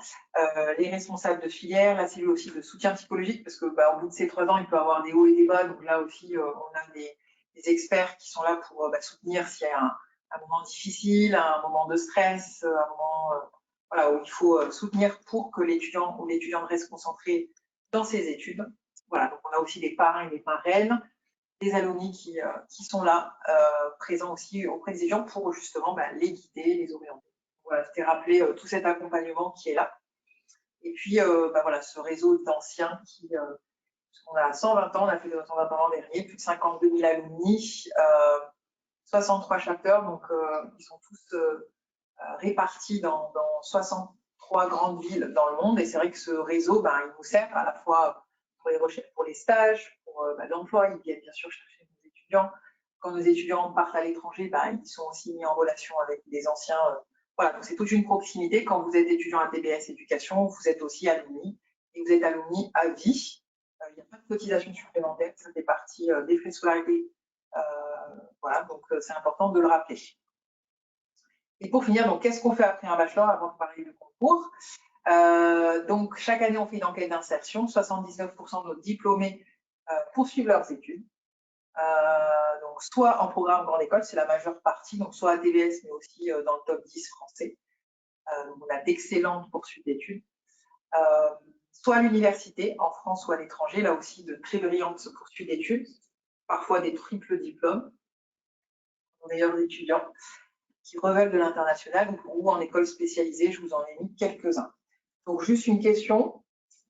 Les responsables de filière, la cellule aussi de soutien psychologique, parce que au bout de ces 3 ans, il peut y avoir des hauts et des bas. Donc là aussi, on a des experts qui sont là pour soutenir s'il y a un moment difficile, un moment de stress, un moment où il faut soutenir pour que l'étudiant ou l'étudiante reste concentré dans ses études. Voilà, donc on a aussi des parrains et des parraines, des alumni qui sont là, présents aussi auprès des étudiants pour justement les guider, les orienter. Voilà, c'était rappeler tout cet accompagnement qui est là. Et puis, ce réseau d'anciens qui On a 120 ans, on a fait 120 ans l'an dernier, plus de 52 000 alumni, 63 chapters, donc ils sont tous répartis dans 63 grandes villes dans le monde. Et c'est vrai que ce réseau, il nous sert à la fois pour les recherches, pour les stages, pour l'emploi. Ils viennent bien sûr chercher nos étudiants. Quand nos étudiants partent à l'étranger, ils sont aussi mis en relation avec des anciens. Voilà, donc c'est toute une proximité. Quand vous êtes étudiant à TBS Éducation, vous êtes aussi alumni. Et vous êtes alumni à vie. Il n'y a pas de cotisation supplémentaire, ça fait partie des frais de scolarité. Voilà, donc c'est important de le rappeler. Et pour finir, donc qu'est-ce qu'on fait après un bachelor avant de parler du concours? Donc chaque année, on fait une enquête d'insertion. 79% de nos diplômés poursuivent leurs études. Donc soit en programme grande école, c'est la majeure partie, donc soit à TBS, mais aussi dans le top 10 français. Donc on a d'excellentes poursuites d'études. Soit à l'université, en France ou à l'étranger, là aussi de très brillantes poursuites d'études, parfois des triples diplômes, nos meilleurs étudiants, qui relèvent de l'international ou en école spécialisée, je vous en ai mis quelques-uns. Donc juste une question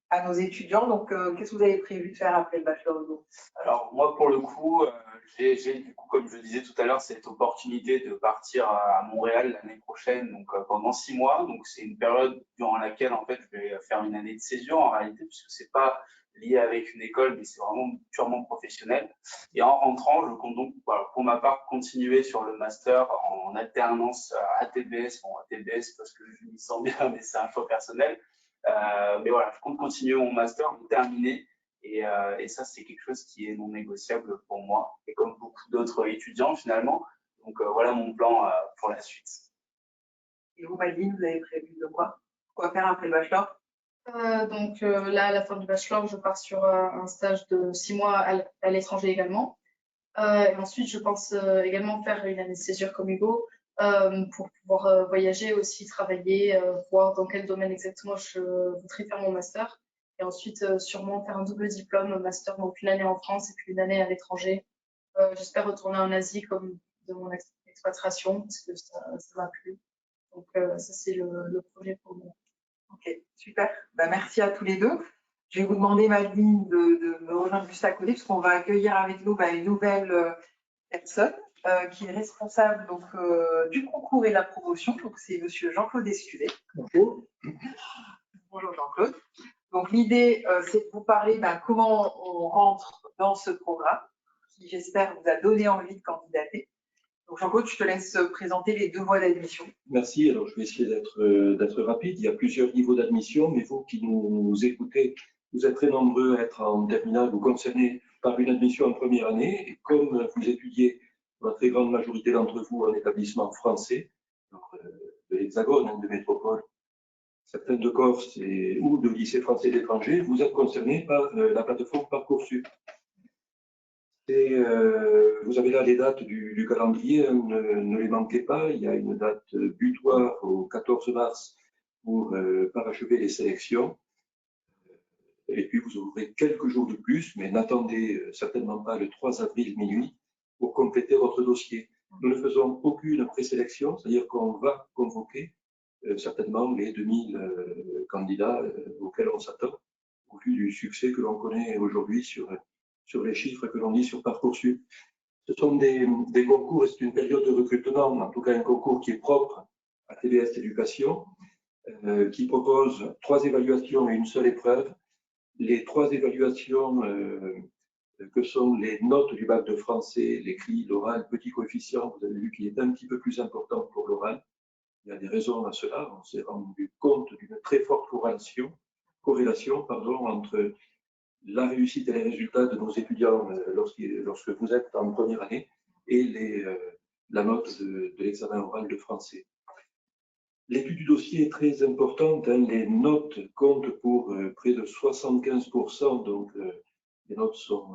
à nos étudiants, donc qu'est-ce que vous avez prévu de faire après le bachelor Hugo? Alors moi pour le coup, j'ai du coup, comme je le disais tout à l'heure, cette opportunité de partir à Montréal l'année prochaine, donc pendant 6 mois. Donc c'est une période durant laquelle en fait je vais faire une année de césure en réalité, puisque c'est pas lié avec une école, mais c'est vraiment purement professionnel. Et en rentrant, je compte donc pour ma part continuer sur le master en alternance à TBS, bon à TBS parce que je m'y sens bien, mais c'est un choix personnel. Mais voilà, je compte continuer mon master, le terminer. Et ça, c'est quelque chose qui est non négociable pour moi, et comme beaucoup d'autres étudiants finalement. Donc voilà mon plan pour la suite. Et vous, Madeline, vous avez prévu de quoi faire après le bachelor? Donc là, à la fin du bachelor, je pars sur un stage de 6 mois à l'étranger également. Et ensuite, je pense également faire une année de césure comme Hugo pour pouvoir voyager aussi, travailler, voir dans quel domaine exactement je voudrais faire mon master. Et ensuite, sûrement faire un double diplôme, master, donc une année en France et puis une année à l'étranger. J'espère retourner en Asie comme de mon expatriation parce que ça m'a plu. Donc ça, c'est le projet pour moi. Ok, super. Merci à tous les deux. Je vais vous demander, Madeline, de me rejoindre juste à côté, parce qu'on va accueillir avec nous une nouvelle personne qui est responsable donc, du concours et de la promotion. Donc, c'est monsieur Jean-Claude Escudet. Bonjour. Bonjour Jean-Claude. Donc, l'idée, c'est de vous parler comment on rentre dans ce programme, qui, j'espère, vous a donné envie de candidater. Donc, Jean-Claude, je te laisse présenter les 2 voies d'admission. Merci. Alors, je vais essayer d'être rapide. Il y a plusieurs niveaux d'admission, mais vous qui nous écoutez, vous êtes très nombreux à être en terminale ou concernés par une admission en première année. Et comme vous étudiez, la très grande majorité d'entre vous, en établissement français, donc, de l'Hexagone, de métropole, certaines de Corse ou de lycée français d'étranger, vous êtes concernés par la plateforme Parcoursup. Vous avez là les dates du calendrier, ne les manquez pas. Il y a une date butoir au 14 mars pour parachever les sélections. Et puis vous aurez quelques jours de plus, mais n'attendez certainement pas le 3 avril minuit pour compléter votre dossier. Nous ne faisons aucune présélection, c'est-à-dire qu'on va convoquer certainement les 2000 candidats auxquels on s'attend, au vu du succès que l'on connaît aujourd'hui sur les chiffres que l'on dit sur Parcoursup. Ce sont des concours, et c'est une période de recrutement, en tout cas un concours qui est propre à TBS Éducation, qui propose 3 évaluations et une seule épreuve. Les 3 évaluations que sont les notes du bac de français, l'écrit, l'oral, petit coefficient, vous avez vu qu'il est un petit peu plus important pour l'oral. Il y a des raisons à cela. On s'est rendu compte d'une très forte corrélation entre la réussite et les résultats de nos étudiants lorsque vous êtes en première année et la note de l'examen oral de français. L'étude du dossier est très importante. Les notes comptent pour près de 75%, donc les notes sont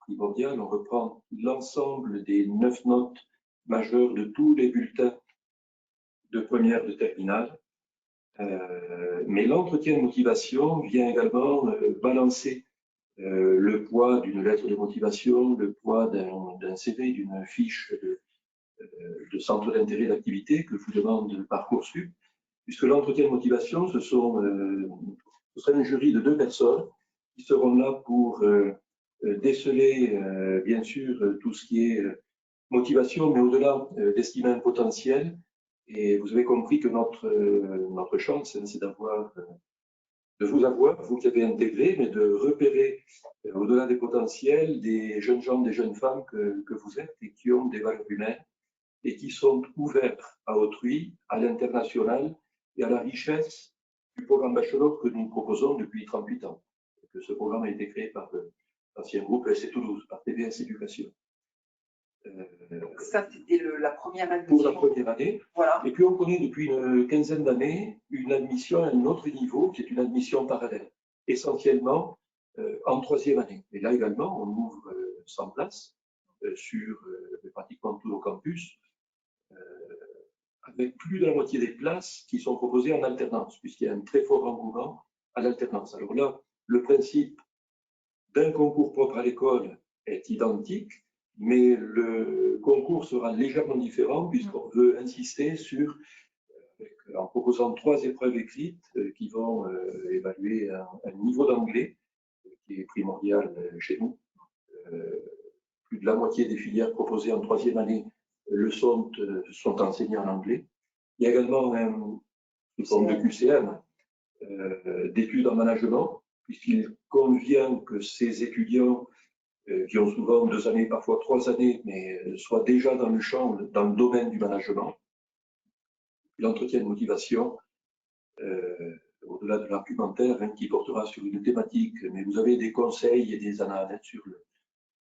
primordiales. On reprend l'ensemble des 9 notes majeures de tous les bulletins de première de terminale. Mais l'entretien de motivation vient également balancer le poids d'une lettre de motivation, le poids d'un CV, d'une fiche de centre d'intérêt d'activité que vous demande Parcoursup, puisque l'entretien de motivation, ce serait un jury de 2 personnes qui seront là pour déceler, bien sûr, tout ce qui est motivation, mais au-delà, d'estimer un potentiel. Et vous avez compris que notre chance, c'est de vous avoir, vous qui avez intégré, mais de repérer au-delà des potentiels des jeunes gens, des jeunes femmes que vous êtes et qui ont des valeurs humaines et qui sont ouverts à autrui, à l'international et à la richesse du programme Bachelor que nous proposons depuis 38 ans. Que ce programme a été créé par l'ancien groupe SC Toulouse, par TVS Éducation. Donc ça, c'était la première admission. Pour la première année. Voilà. Et puis, on connaît depuis une quinzaine d'années une admission à un autre niveau, qui est une admission parallèle, essentiellement en troisième année. Et là également, on ouvre 100 places sur pratiquement tous nos campus, avec plus de la moitié des places qui sont proposées en alternance, puisqu'il y a un très fort engouement à l'alternance. Alors là, le principe d'un concours propre à l'école est identique, mais le concours sera légèrement différent puisqu'on veut insister sur, en proposant 3 épreuves écrites qui vont évaluer un niveau d'anglais qui est primordial chez nous. Plus de la moitié des filières proposées en troisième année sont enseignées en anglais. Il y a également une forme de QCM, d'études en management, puisqu'il convient que ces étudiants qui ont souvent 2 années, parfois 3 années, mais soient déjà dans le champ, dans le domaine du management. L'entretien de motivation, au-delà de l'argumentaire, qui portera sur une thématique, mais vous avez des conseils et des analyses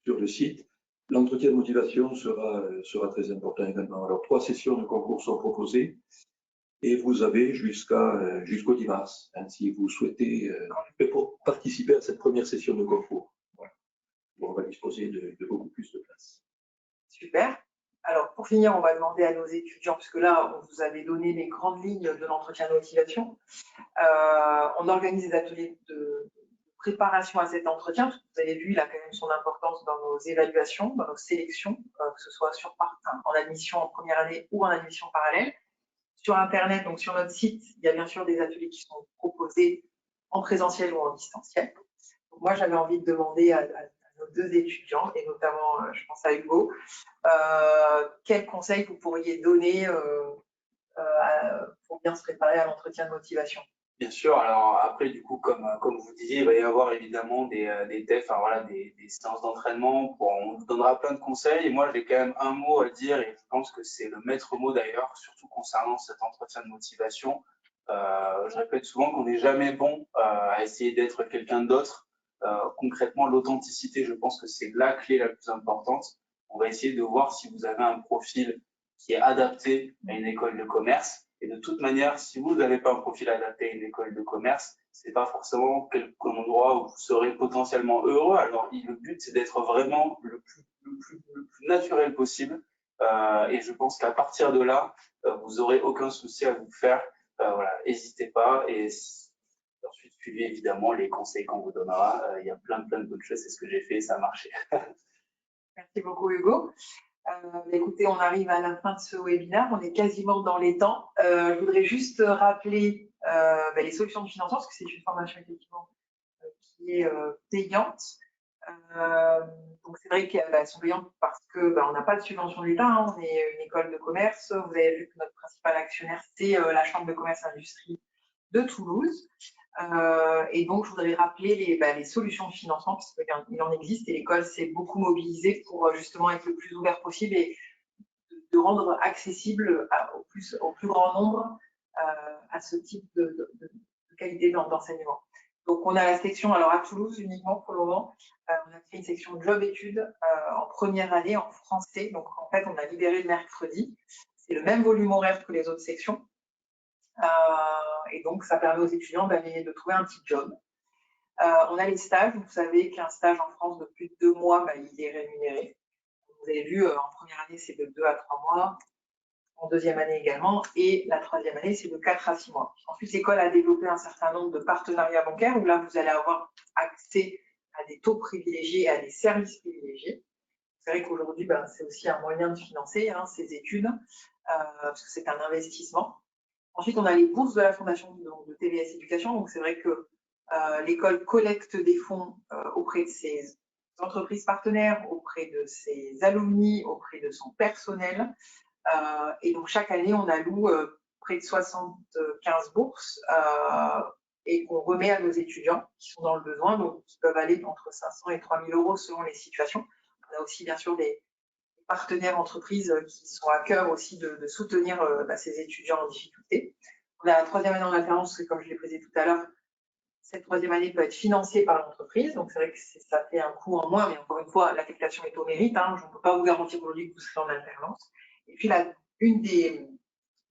sur le site. L'entretien de motivation sera très important également. Alors, 3 sessions de concours sont proposées et vous avez jusqu'au 10 mars, si vous souhaitez, pour participer à cette première session de concours. On va disposer de beaucoup plus de place. Super. Alors, pour finir, on va demander à nos étudiants, puisque là, on vous avait donné les grandes lignes de l'entretien de motivation. On organise des ateliers de préparation à cet entretien. Vous avez vu, il a quand même son importance dans nos évaluations, dans nos sélections, que ce soit en admission en première année ou en admission parallèle. Sur Internet, donc sur notre site, il y a bien sûr des ateliers qui sont proposés en présentiel ou en distanciel. Donc, moi, j'avais envie de demander à nos 2 étudiants, et notamment, je pense à Hugo, quels conseils vous pourriez donner pour bien se préparer à l'entretien de motivation? Bien sûr, alors après, du coup, comme vous disiez, il va y avoir évidemment des tests, enfin, voilà, des séances d'entraînement. On vous donnera plein de conseils. Et moi, j'ai quand même un mot à dire, et je pense que c'est le maître mot d'ailleurs, surtout concernant cet entretien de motivation. Je répète souvent qu'on n'est jamais bon à essayer d'être quelqu'un d'autre. Concrètement, l'authenticité, je pense que c'est la clé la plus importante. On va essayer de voir si vous avez un profil qui est adapté à une école de commerce. Et de toute manière, si vous n'avez pas un profil adapté à une école de commerce, ce n'est pas forcément quel endroit où vous serez potentiellement heureux. Alors, le but, c'est d'être vraiment le plus naturel possible. Et je pense qu'à partir de là, vous n'aurez aucun souci à vous faire. Voilà, n'hésitez pas. Et ensuite, suivez évidemment les conseils qu'on vous donnera. Il y a plein de bonnes choses. C'est ce que j'ai fait et ça a marché. Merci beaucoup, Hugo. Écoutez, on arrive à la fin de ce webinaire, on est quasiment dans les temps. Je voudrais juste rappeler les solutions de financement, parce que c'est une formation effectivement qui est payante. Donc c'est vrai qu'elles sont payantes parce qu'on n'a pas de subvention de l'État, hein, on est une école de commerce. Vous avez vu que notre principal actionnaire, c'est la Chambre de commerce et industrie de Toulouse. Et donc, je voudrais rappeler les solutions de financement, parce qu'il en existe et l'école s'est beaucoup mobilisée pour justement être le plus ouvert possible et de rendre accessible au plus grand nombre à ce type de qualité d'enseignement. Donc, on a la section, alors à Toulouse uniquement pour le moment, on a créé une section job-études en première année en français. Donc, en fait, on a libéré le mercredi. C'est le même volume horaire que les autres sections. Et donc, ça permet aux étudiants de trouver un petit job. On a les stages. Vous savez qu'un stage en France de plus de 2 mois, il est rémunéré. Vous avez vu, en première année, c'est de 2 à 3 mois. En deuxième année également. Et la troisième année, c'est de 4 à 6 mois. Ensuite, l'école a développé un certain nombre de partenariats bancaires où là, vous allez avoir accès à des taux privilégiés et à des services privilégiés. C'est vrai qu'aujourd'hui, c'est aussi un moyen de financer ces études, parce que c'est un investissement. Ensuite, on a les bourses de la Fondation de TVS Éducation. Donc, c'est vrai que L'école collecte des fonds auprès de ses entreprises partenaires, auprès de ses alumni, auprès de son personnel. Et donc, chaque année, on alloue près de 75 bourses et qu'on remet à nos étudiants qui sont dans le besoin, donc qui peuvent aller entre 500 et 3 000 € selon les situations. On a aussi, bien sûr, des partenaires entreprises qui sont à cœur aussi de soutenir ces étudiants en difficulté. On a la troisième année en alternance, comme je l'ai précisé tout à l'heure. Cette troisième année peut être financée par l'entreprise, donc c'est vrai que ça fait un coût en moins, mais encore une fois, l'affectation est au mérite. Je ne peux pas vous garantir aujourd'hui que vous serez en alternance. Et puis, une des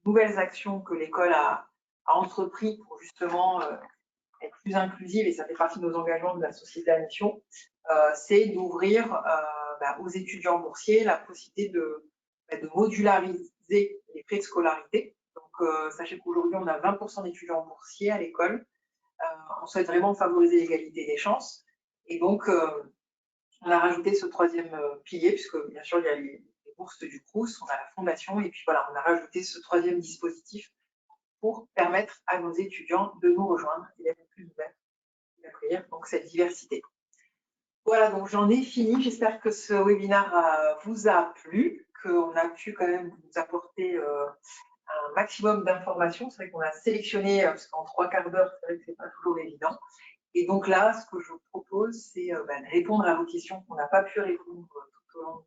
nouvelles actions que l'école a entrepris pour justement être plus inclusive, et ça fait partie de nos engagements de la société à mission, c'est d'ouvrir aux étudiants boursiers la possibilité de modulariser les frais de scolarité. Donc, sachez qu'aujourd'hui, on a 20% d'étudiants boursiers à l'école. On souhaite vraiment favoriser l'égalité des chances. Et donc, on a rajouté ce troisième pilier, puisque bien sûr, il y a les bourses du Crous, on a la fondation, et puis voilà, on a rajouté ce troisième dispositif pour permettre à nos étudiants de nous rejoindre et d'être plus ouverts et d'accueillir donc cette diversité. Voilà, donc j'en ai fini. J'espère que ce webinaire vous a plu, qu'on a pu quand même vous apporter un maximum d'informations. C'est vrai qu'on a sélectionné, parce qu'en 3/4 d'heure, c'est vrai que ce n'est pas toujours évident. Et donc là, ce que je vous propose, c'est de répondre à vos questions qu'on n'a pas pu répondre tout au long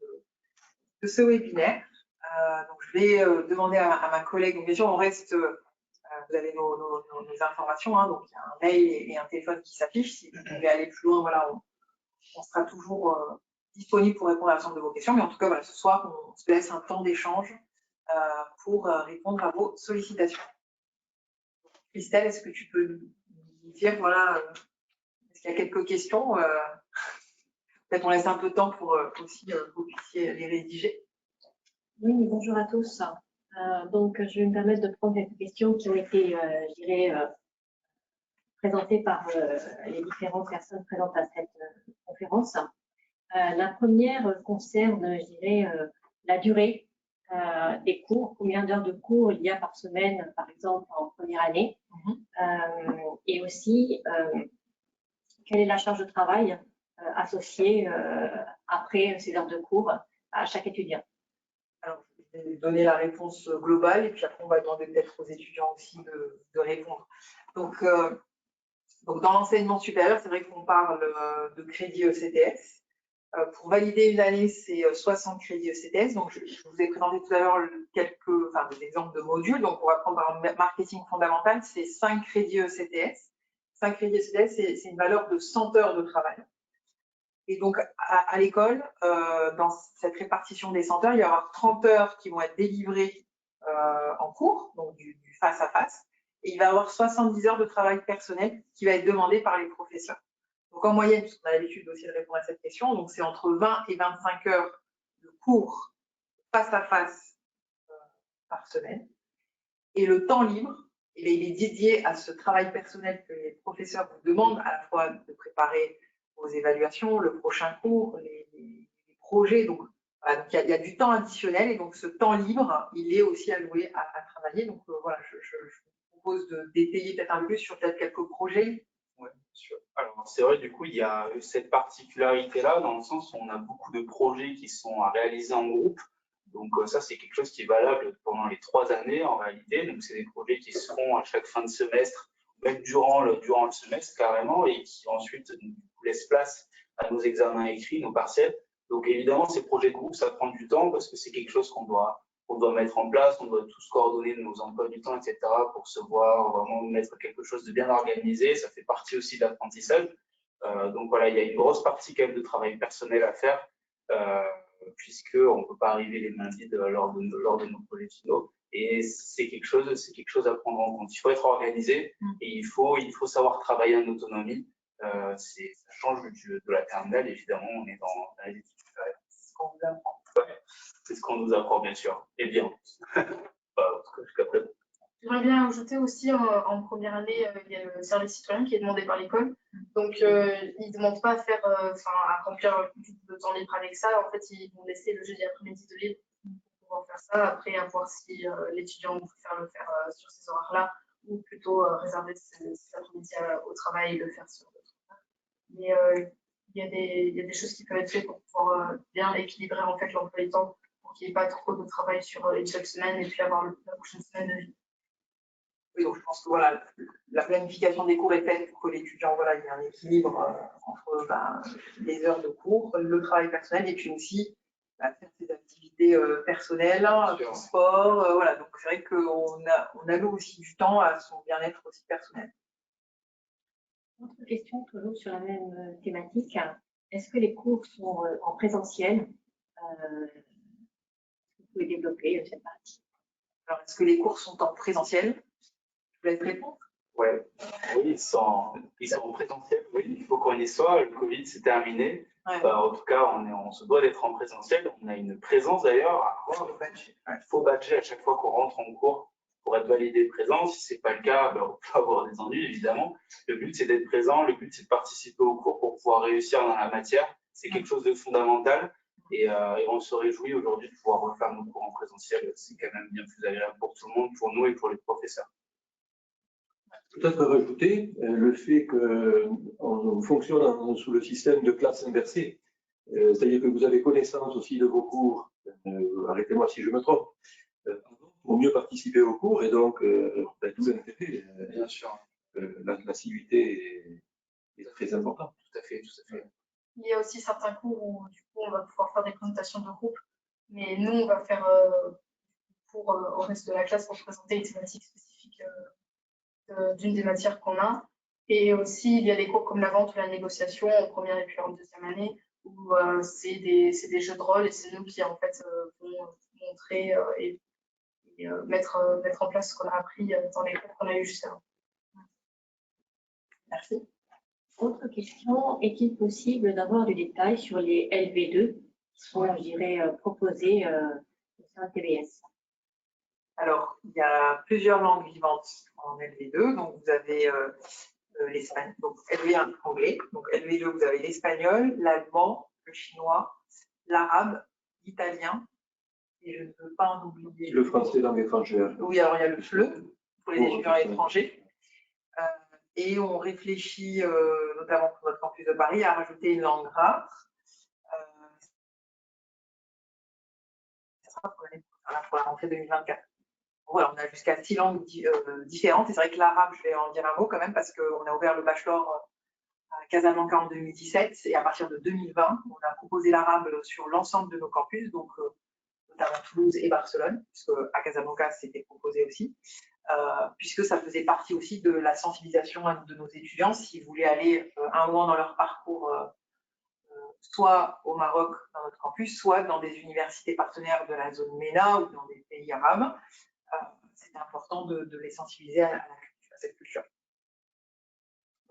de ce webinaire. Donc je vais demander à ma collègue, donc bien sûr, on reste, vous avez nos informations, donc il y a un mail et un téléphone qui s'affichent. Si vous voulez aller plus loin, voilà, on sera toujours disponible pour répondre à l'ensemble de vos questions. Mais en tout cas, voilà, ce soir, on se laisse un temps d'échange pour répondre à vos sollicitations. Christelle, est-ce que tu peux nous dire, voilà, est-ce qu'il y a quelques questions Peut-être on laisse un peu de temps pour aussi que vous puissiez les rédiger. Oui, bonjour à tous. Donc, je vais me permettre de prendre quelques questions qui ont été, je dirais, présentées par les différentes personnes présentes à cette conférence. La première concerne, je dirais, la durée des cours, combien d'heures de cours il y a par semaine, par exemple, en première année, et aussi quelle est la charge de travail associée après ces heures de cours à chaque étudiant. Alors, je vais donner la réponse globale et puis après, on va demander peut-être aux étudiants aussi de répondre. Donc dans l'enseignement supérieur, c'est vrai qu'on parle de crédits ECTS. Pour valider une année, c'est 60 crédits ECTS. Donc, je vous ai présenté tout à l'heure des exemples de modules. Donc, on va prendre par marketing fondamental, c'est 5 crédits ECTS. 5 crédits ECTS, c'est une valeur de 100 heures de travail. Et donc, à l'école, dans cette répartition des 100 heures, il y aura 30 heures qui vont être délivrées en cours, donc du face à face. Et il va y avoir 70 heures de travail personnel qui va être demandé par les professeurs. Donc, en moyenne, puisqu'on a l'habitude aussi de répondre à cette question, donc c'est entre 20 et 25 heures de cours face à face par semaine. Et le temps libre, il est dédié à ce travail personnel que les professeurs vous demandent à la fois de préparer aux évaluations, le prochain cours, les projets. Donc, voilà, il y a du temps additionnel et donc ce temps libre, il est aussi alloué à travailler. Donc, voilà, je vous propose d'étayer peut-être un peu sur peut-être quelques projets. Oui, bien sûr. Alors, c'est vrai, du coup, il y a cette particularité-là, dans le sens où on a beaucoup de projets qui sont à réaliser en groupe. Donc, ça, c'est quelque chose qui est valable pendant les 3 années, en réalité. Donc, c'est des projets qui se font à chaque fin de semestre, même durant le semestre, carrément, et qui ensuite nous laissent place à nos examens écrits, nos partiels. Donc, évidemment, ces projets de groupe, ça prend du temps parce que c'est quelque chose qu'on doit mettre en place, on doit tous coordonner nos emplois du temps, etc., pour se voir, vraiment mettre quelque chose de bien organisé. Ça fait partie aussi de l'apprentissage. Donc voilà, il y a une grosse partie quand même de travail personnel à faire, puisqu'on ne peut pas arriver les mains vides lors de nos projets finaux. Et c'est quelque chose à prendre en compte. Il faut être organisé et il faut savoir travailler en autonomie. Ça change de la terminale, évidemment, on est dans les études supérieures. C'est ce qu'on vous apprend. Ouais, c'est ce qu'on nous apprend, bien sûr. Et bien. En tout cas, jusqu'à présent. J'aimerais bien ajouter aussi en première année, il y a le service citoyen qui est demandé par l'école. Donc, ils ne demandent pas à remplir le temps libre avec ça. En fait, ils vont laisser le jeudi après-midi de libre pour pouvoir faire ça. Après, à voir si l'étudiant préfère le faire sur ces horaires-là ou plutôt réserver cet après-midi au travail et le faire sur d'autres heures. Mais il y a des choses qui peuvent être faites pour pouvoir bien équilibrer en fait l'emploi du temps pour qu'il n'y ait pas trop de travail sur une seule semaine et puis avoir la prochaine semaine de vie. Oui, donc je pense que voilà, la planification des cours est faite pour que l'étudiant, voilà, il y ait un équilibre entre les heures de cours, le travail personnel et puis aussi faire ses activités personnelles, son sport. Voilà, donc c'est vrai qu'on alloue aussi du temps à son bien-être aussi personnel. Autre question, toujours sur la même thématique. Est-ce que les cours sont en présentiel? Vous pouvez développer cette partie. Alors, est-ce que les cours sont en présentiel? Je vous laisse répondre. Ouais. Oui, ils sont en présentiel, oui, il faut qu'on y soit. Le Covid, c'est terminé. Ouais. En tout cas, on se doit d'être en présentiel. On a une présence d'ailleurs à avoir. Il faut badger à chaque fois qu'on rentre en cours pour être validé de présence. Si ce n'est pas le cas, on peut avoir des ennuis, évidemment. Le but, c'est d'être présent. Le but, c'est de participer au cours pour pouvoir réussir dans la matière. C'est quelque chose de fondamental. Et on se réjouit aujourd'hui de pouvoir refaire nos cours en présentiel. C'est quand même bien plus agréable pour tout le monde, pour nous et pour les professeurs. Peut-être rajouter le fait qu'on fonctionne sous le système de classe inversée. C'est-à-dire que vous avez connaissance aussi de vos cours, arrêtez-moi si je me trompe, pour mieux participer aux cours et donc tout l'intérêt. Bien sûr. L'assiduité est très importante. Tout à fait, tout à fait. Il y a aussi certains cours où du coup on va pouvoir faire des présentations de groupe, mais nous on va faire au reste de la classe pour présenter les thématiques spécifiques d'une des matières qu'on a. Et aussi il y a des cours comme la vente ou la négociation en première et puis en deuxième année où c'est des jeux de rôle et c'est nous qui en fait vont montrer et mettre en place ce qu'on a appris dans les cours qu'on a eu juste avant. Merci. Autre question, est-il possible d'avoir du détail sur les LV2 qui sont, je dirais, proposés au sein de TVS? Alors, il y a plusieurs langues vivantes en LV2. Donc, vous avez l'espagnol, donc LV1 anglais. Donc, LV2, vous avez l'espagnol, l'allemand, le chinois, l'arabe, l'italien. Et je ne veux pas en oublier. Le français langue étrangère. Oui, alors il y a le FLE pour les étudiants étrangers. Et on réfléchit, notamment pour notre campus de Paris, à rajouter une langue rare. Ça sera pour la rentrée 2024. Voilà, on a jusqu'à 6 langues différentes. Et c'est vrai que l'arabe, je vais en dire un mot quand même, parce qu'on a ouvert le bachelor à Casablanca en 2017. Et à partir de 2020, on a proposé l'arabe sur l'ensemble de nos campus, donc notamment Toulouse et Barcelone, puisque à Casablanca, c'était proposé aussi. Puisque ça faisait partie aussi de la sensibilisation de nos étudiants s'ils voulaient aller un moment dans leur parcours, soit au Maroc dans notre campus, soit dans des universités partenaires de la zone MENA ou dans des pays arabes. C'était important de les sensibiliser à cette culture.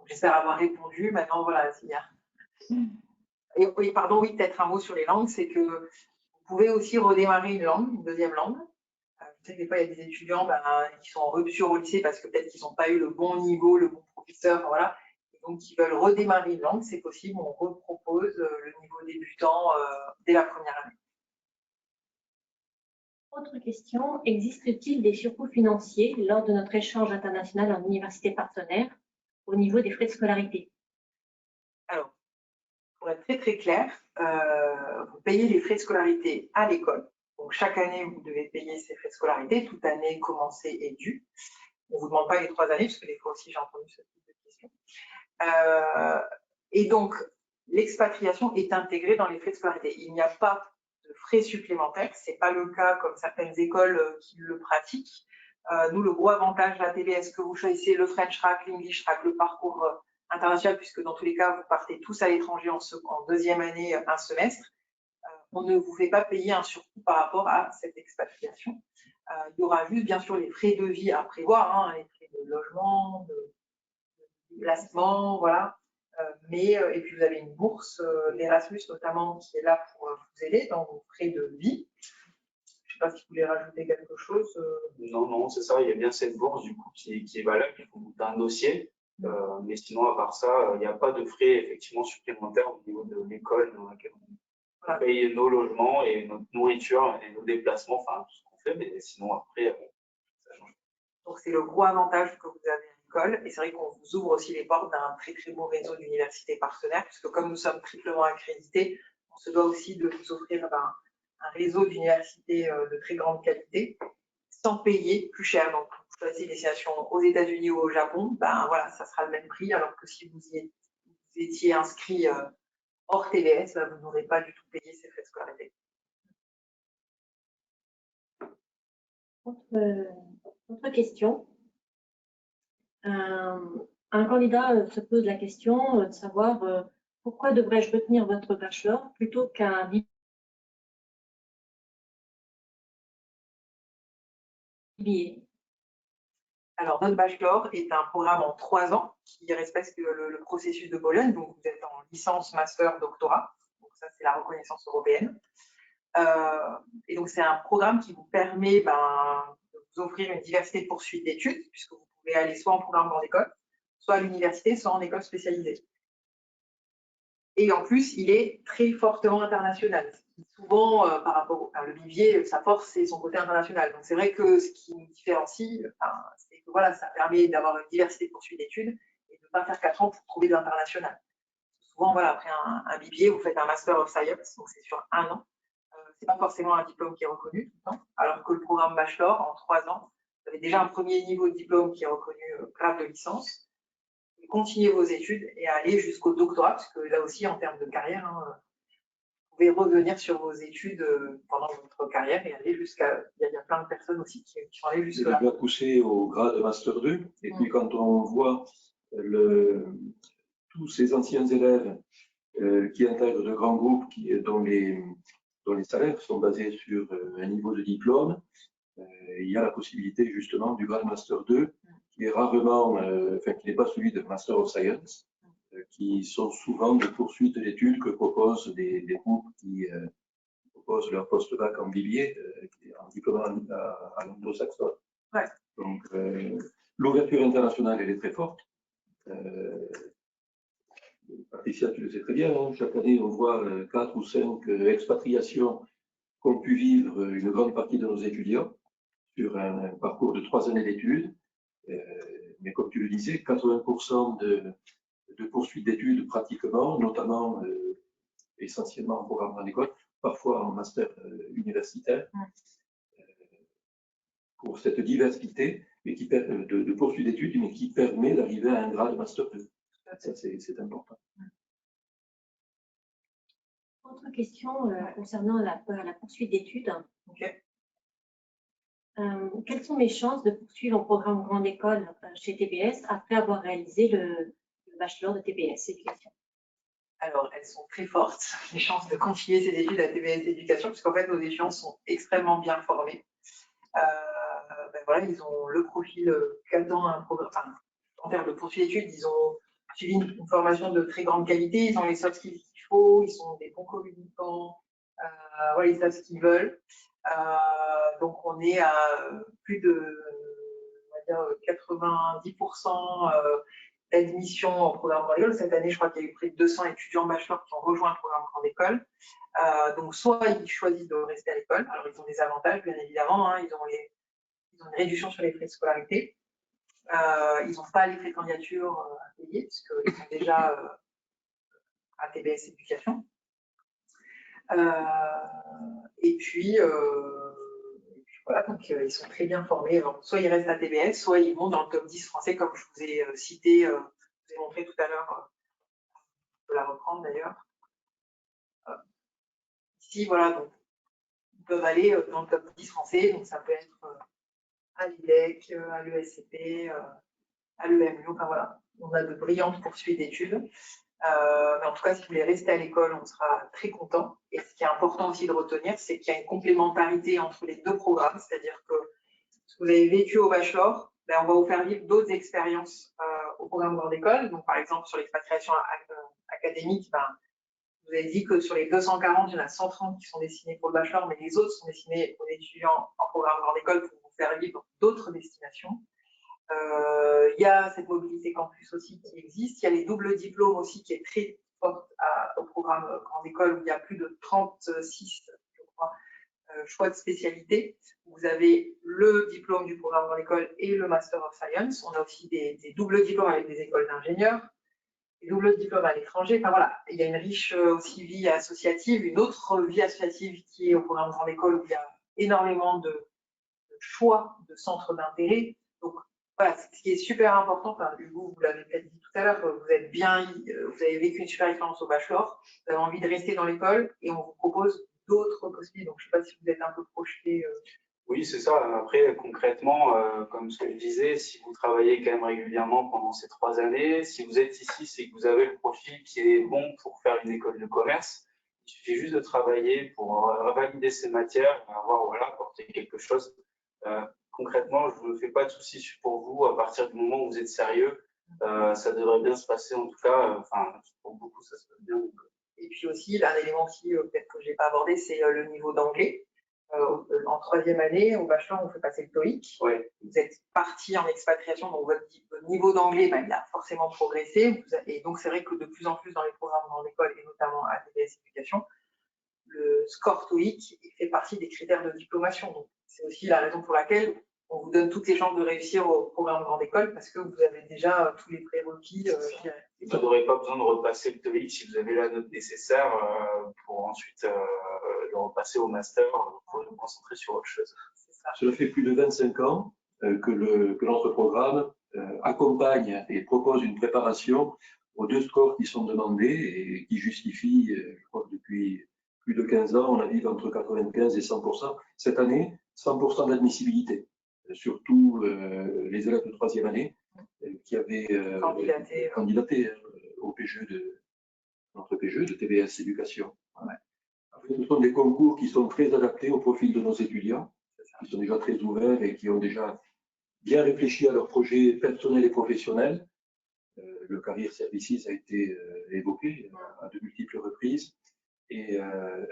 J'espère avoir répondu. Maintenant, voilà, s'il y a... Et, oui, pardon, oui, peut-être un mot sur les langues, c'est que vous pouvez aussi redémarrer une langue, une deuxième langue. Je sais que des fois, il y a des étudiants qui sont en rupture au lycée parce que peut-être qu'ils n'ont pas eu le bon niveau, le bon professeur, voilà, et donc qui veulent redémarrer une langue, c'est possible, on repropose le niveau débutant dès la première année. Autre question, existe-t-il des surcoûts financiers lors de notre échange international en université partenaire au niveau des frais de scolarité? Alors, pour être très très clair, vous payez les frais de scolarité à l'école. Donc, chaque année, vous devez payer ces frais de scolarité. Toute année commencée est due. On ne vous demande pas les 3 années, parce que des fois aussi, j'ai entendu ce type de questions. Et donc, l'expatriation est intégrée dans les frais de scolarité. Il n'y a pas de frais supplémentaires. Ce n'est pas le cas comme certaines écoles qui le pratiquent. Nous, le gros avantage de la TVS, que vous choisissez le French Track, l'English Track, le parcours international, puisque dans tous les cas, vous partez tous à l'étranger en deuxième année, un semestre. On ne vous fait pas payer un surcoût par rapport à cette expatriation. Il y aura juste, bien sûr, les frais de vie à prévoir, les frais de logement, de placement, voilà. Et puis, vous avez une bourse d'Erasmus, notamment, qui est là pour vous aider dans vos frais de vie. Je ne sais pas si vous voulez rajouter quelque chose. Non, c'est ça. Il y a bien cette bourse, du coup, qui est valable. Il faut monter un dossier. Mais sinon, à part ça, il n'y a pas de frais, effectivement, supplémentaires au niveau de l'école dans laquelle on paye nos logements et notre nourriture et nos déplacements, enfin, tout ce qu'on fait. Mais sinon, après, ça change. Donc, c'est le gros avantage que vous avez à l'école. Et c'est vrai qu'on vous ouvre aussi les portes d'un très, très beau réseau d'universités partenaires, puisque comme nous sommes triplement accrédités, on se doit aussi de vous offrir un réseau d'universités de très grande qualité, sans payer plus cher. Donc, vous choisissez une destination aux États-Unis ou au Japon, ben voilà, ça sera le même prix, alors que si vous étiez inscrit hors TBS, ben, vous n'aurez pas du tout payé ces frais de scolarité. Autre question. Un candidat se pose la question de savoir pourquoi devrais-je retenir votre bachelor plutôt qu'un MBA. Alors, notre bachelor est un programme en 3 ans qui respecte le processus de Bologne. Donc, vous êtes en licence, master, doctorat. Donc, ça, c'est la reconnaissance européenne. Et donc, c'est un programme qui vous permet de vous offrir une diversité de poursuites d'études, puisque vous pouvez aller soit en programme grande école, soit à l'université, soit en école spécialisée. Et en plus, il est très fortement international. Souvent, par rapport le vivier, sa force, c'est son côté international. Donc, c'est vrai que ce qui nous différencie, c'est que voilà, ça permet d'avoir une diversité de poursuites d'études et de ne pas faire 4 ans pour trouver de l'international. Souvent, voilà, après un BBA, vous faites un Master of Science, donc c'est sur 1 an. Ce n'est pas forcément un diplôme qui est reconnu tout le temps, alors que le programme Bachelor, en 3 ans, vous avez déjà un premier niveau de diplôme qui est reconnu grade de licence. Continuer vos études et aller jusqu'au doctorat, parce que là aussi, en termes de carrière, vous pouvez revenir sur vos études pendant votre carrière et aller jusqu'à... Il y a plein de personnes aussi qui sont allées jusque-là. Il va pousser au grade Master 2. Et puis, quand on voit tous ces anciens élèves qui intègrent de grands groupes dont les salaires sont basés sur un niveau de diplôme, il y a la possibilité justement du grade Master 2, qui est rarement, qui n'est pas celui de Master of Science, qui sont souvent des poursuites d'études que proposent des groupes qui proposent leur post-bac en BBA, en diplôme à l'anglo-saxonne. Ouais. Donc, l'ouverture internationale, elle est très forte. Patricia, tu le sais très bien, hein, chaque année, on voit 4 ou 5 expatriations qu'ont pu vivre une grande partie de nos étudiants sur un parcours de 3 années d'études. Mais comme tu le disais, 80% de poursuites d'études pratiquement, notamment essentiellement en programme grande école, parfois en master universitaire, pour cette diversité et de poursuites d'études, mais qui permet d'arriver à un grade master 2. Ça, c'est important. Autre question concernant la poursuite d'études. Okay. Quelles sont mes chances de poursuivre un programme grande école chez TBS après avoir réalisé le bachelor de TBS Éducation? Alors, elles sont très fortes, les chances de continuer ces études à TBS Éducation, puisqu'en fait, nos étudiants sont extrêmement bien formés. Voilà, ils ont le profil qu'attend un programme. Enfin, en termes de poursuite d'études, ils ont suivi une formation de très grande qualité, ils ont les soft skills qu'il faut, ils sont des bons communicants, voilà, ils savent ce qu'ils veulent. Donc, on est à plus de, on va dire, 90% d'admission en programme grande école. Cette année, je crois qu'il y a eu près de 200 étudiants bachelor qui ont rejoint le programme grande école. Donc, soit ils choisissent de rester à l'école, alors ils ont des avantages, bien évidemment, hein, ils ont une réduction sur les frais de scolarité. Ils n'ont pas les frais de candidature à payer, puisqu'ils sont déjà à TBS Éducation. Et puis voilà, donc ils sont très bien formés. Alors, soit ils restent à TBS, soit ils vont dans le top 10 français, comme je vous ai cité, je vous ai montré tout à l'heure. Je peux la reprendre d'ailleurs. Ici, voilà, donc ils peuvent aller dans le top 10 français, donc ça peut être à l'IDEC, à l'ESCP, à l'EMU, enfin voilà, on a de brillantes poursuites d'études. Mais en tout cas, si vous voulez rester à l'école, on sera très content. Et ce qui est important aussi de retenir, c'est qu'il y a une complémentarité entre les deux programmes, c'est-à-dire que ce que vous avez vécu au bachelor, on va vous faire vivre d'autres expériences au programme grande école. Donc, par exemple, sur l'expatriation académique, vous avez dit que sur les 240, il y en a 130 qui sont destinés pour le bachelor, mais les autres sont destinés aux étudiants en programme grande école pour vous faire vivre d'autres destinations. Il y a cette mobilité campus aussi qui existe. Il y a les doubles diplômes aussi qui est très forte au programme grande école où il y a plus de 36, je crois, choix de spécialité. Vous avez le diplôme du programme dans l'école et le Master of Science. On a aussi des doubles diplômes avec des écoles d'ingénieurs, des doubles diplômes à l'étranger. Enfin voilà, il y a une riche aussi vie associative, une autre vie associative qui est au programme dans l'école où il y a énormément de choix de centres d'intérêt. Donc voilà, ce qui est super important, enfin, Hugo, vous l'avez peut-être dit tout à l'heure, vous êtes bien, vous avez vécu une super expérience au bachelor, vous avez envie de rester dans l'école et on vous propose d'autres possibilités. Donc je ne sais pas si vous êtes un peu projeté. Oui, c'est ça. Après, concrètement, comme ce que je disais, si vous travaillez quand même régulièrement pendant ces 3 années, si vous êtes ici, c'est que vous avez le profil qui est bon pour faire une école de commerce. Il suffit juste de travailler pour valider ces matières et avoir, voilà, apporter quelque chose. Concrètement, je ne me fais pas de soucis pour vous. À partir du moment où vous êtes sérieux, ça devrait bien se passer. En tout cas, enfin, pour beaucoup, ça se passe bien. Donc. Et puis aussi, un élément qui, peut-être que je n'ai pas abordé, c'est le niveau d'anglais. En 3e année, au bachelor, on fait passer le TOEIC. Ouais. Vous êtes parti en expatriation, donc votre niveau d'anglais, il a forcément progressé. Et donc, c'est vrai que de plus en plus dans les programmes dans l'école, et notamment à TBS Éducation, le score TOEIC fait partie des critères de diplomation. Donc, c'est aussi la raison pour laquelle on vous donne toutes les chances de réussir au programme grande école parce que vous avez déjà tous les prérequis. Vous n'aurez pas besoin de repasser le TOEIC si vous avez la note nécessaire pour ensuite le repasser au master pour vous concentrer sur autre chose. Cela fait plus de 25 ans que notre programme accompagne et propose une préparation aux 2 scores qui sont demandés et qui justifient, je crois que depuis plus de 15 ans, on a dit entre 95 et 100%. Cette année, 100% d'admissibilité. Surtout les élèves de 3e année qui avaient candidaté au PGE notre PGE de TBS Éducation. Ouais. Après, ce sont des concours qui sont très adaptés au profil de nos étudiants, qui sont déjà très ouverts et qui ont déjà bien réfléchi à leur projet personnel et professionnel. Le Career Services a été évoqué à de multiples reprises. Et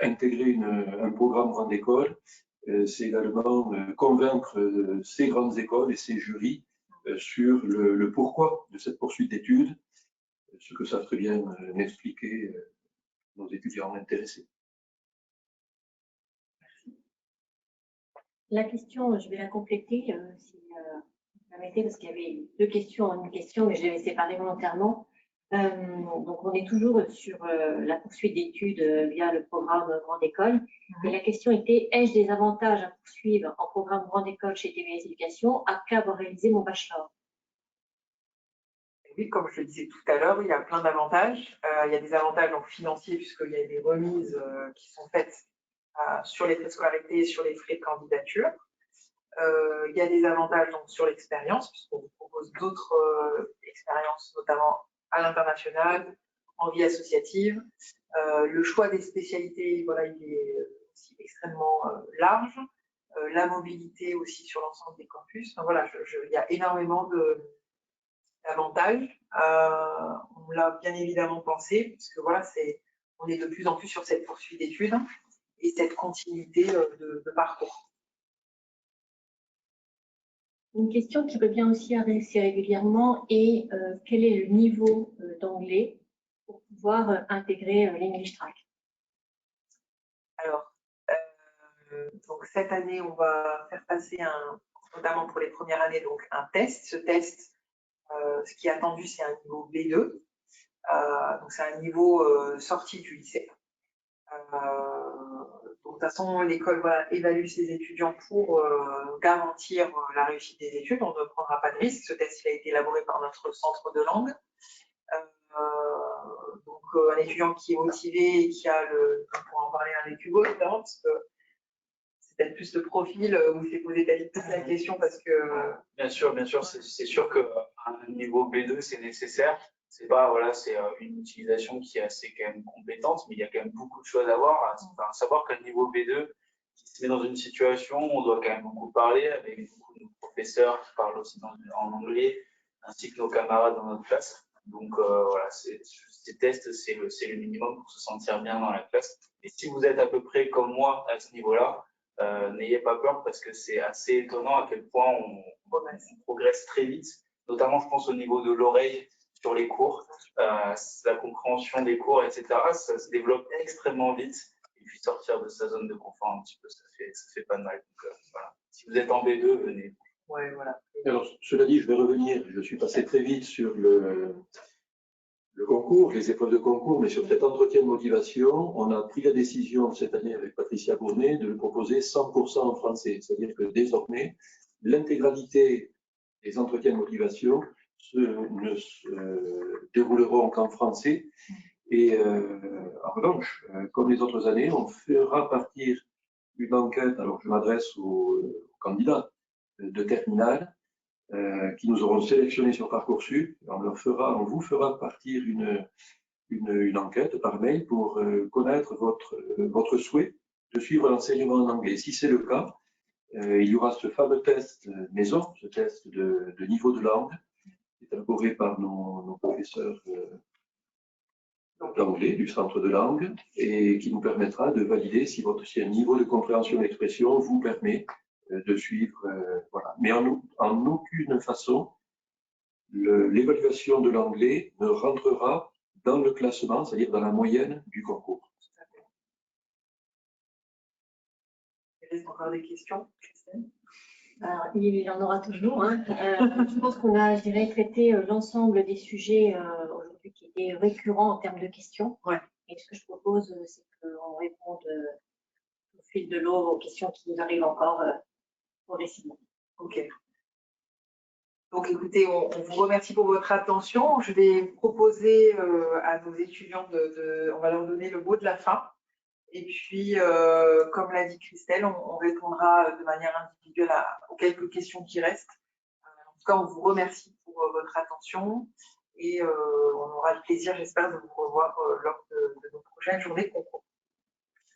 intégrer un programme grande école, c'est également convaincre ces grandes écoles et ces jurys sur le pourquoi de cette poursuite d'études, ce que ça très bien m'expliquer nos étudiants intéressés. La question, je vais la compléter, si vous permettez, parce qu'il y avait 2 questions en une question, mais je les vais séparer volontairement. Donc, on est toujours sur la poursuite d'études via le programme Grande École. Et la question était, ai-je des avantages à poursuivre en programme Grande École chez TBS Éducation après avoir réalisé mon bachelor? Oui, comme je le disais tout à l'heure, il y a plein d'avantages. Il y a des avantages donc, financiers, puisqu'il y a des remises qui sont faites sur les frais de scolarité et sur les frais de candidature. Il y a des avantages donc, sur l'expérience, puisqu'on vous propose d'autres expériences, notamment à l'international, en vie associative. Le choix des spécialités, voilà, il est aussi extrêmement large. La mobilité aussi sur l'ensemble des campus. Enfin, voilà, il y a énormément d'avantages. On l'a bien évidemment pensé, puisque voilà, on est de plus en plus sur cette poursuite d'études et cette continuité de parcours. Une question qui revient aussi assez régulièrement est quel est le niveau d'anglais pour pouvoir intégrer l'English Track? Alors, donc cette année, on va faire passer notamment pour les premières années, donc un test. Ce test, ce qui est attendu, c'est un niveau B2. Donc c'est un niveau sorti du lycée. Donc, de toute façon, l'école évalue ses étudiants pour garantir la réussite des études. On ne prendra pas de risque. Ce test il a été élaboré par notre centre de langue. Donc, un étudiant qui est motivé et qui a on pourra en parler avec Hugo notamment, parce que c'est peut-être plus le profil où il s'est posé toute la question parce que. Bien sûr, c'est sûr qu'un niveau B2 c'est nécessaire. C'est pas c'est une utilisation qui est assez quand même compétente, mais il y a quand même beaucoup de choses à voir. À savoir qu'un niveau B2 qui se met dans une situation où on doit quand même beaucoup parler avec beaucoup de professeurs qui parlent aussi en anglais, ainsi que nos camarades dans notre classe. Donc voilà, ces tests c'est le minimum pour se sentir bien dans la classe. Et si vous êtes à peu près comme moi à ce niveau-là, n'ayez pas peur parce que c'est assez étonnant à quel point on progresse très vite, notamment je pense au niveau de l'oreille sur les cours, la compréhension des cours, etc. Ça se développe extrêmement vite. Et suffit de sortir de sa zone de confort un petit peu, ça fait pas de mal. Donc, voilà. Si vous êtes en B2, venez. Ouais, voilà. Alors, cela dit, je vais revenir, je suis passé très vite sur le concours, les épreuves de concours, mais sur cet entretien de motivation, on a pris la décision cette année avec Patricia Bournet de le proposer 100% en français. C'est-à-dire que désormais, l'intégralité des entretiens de motivation ne se dérouleront qu'en français. Et en revanche, comme les autres années, on fera partir une enquête. Alors, je m'adresse aux candidats de terminale qui nous auront sélectionnés sur Parcoursup. On vous fera partir une enquête par mail pour connaître votre souhait de suivre l'enseignement en anglais. Si c'est le cas, il y aura ce fameux test maison, ce test de niveau de langue, élaboré par nos professeurs d'anglais du centre de langue et qui nous permettra de valider si un niveau de compréhension d'expression vous permet de suivre. Voilà. Mais en aucune façon, l'évaluation de l'anglais ne rentrera dans le classement, c'est-à-dire dans la moyenne du concours. Il reste encore des questions, Christine? Il y en aura toujours. Hein. Je pense qu'on a, je dirais, traité l'ensemble des sujets aujourd'hui qui étaient récurrents en termes de questions. Ouais. Et ce que je propose, c'est qu'on réponde au fil de l'eau aux questions qui nous arrivent encore progressivement. Ok. Donc, écoutez, on vous remercie pour votre attention. Je vais proposer à nos étudiants on va leur donner le mot de la fin. Et puis, comme l'a dit Christelle, on répondra de manière individuelle aux quelques questions qui restent. En tout cas, on vous remercie pour votre attention et on aura le plaisir, j'espère, de vous revoir lors de nos prochaines journées concours.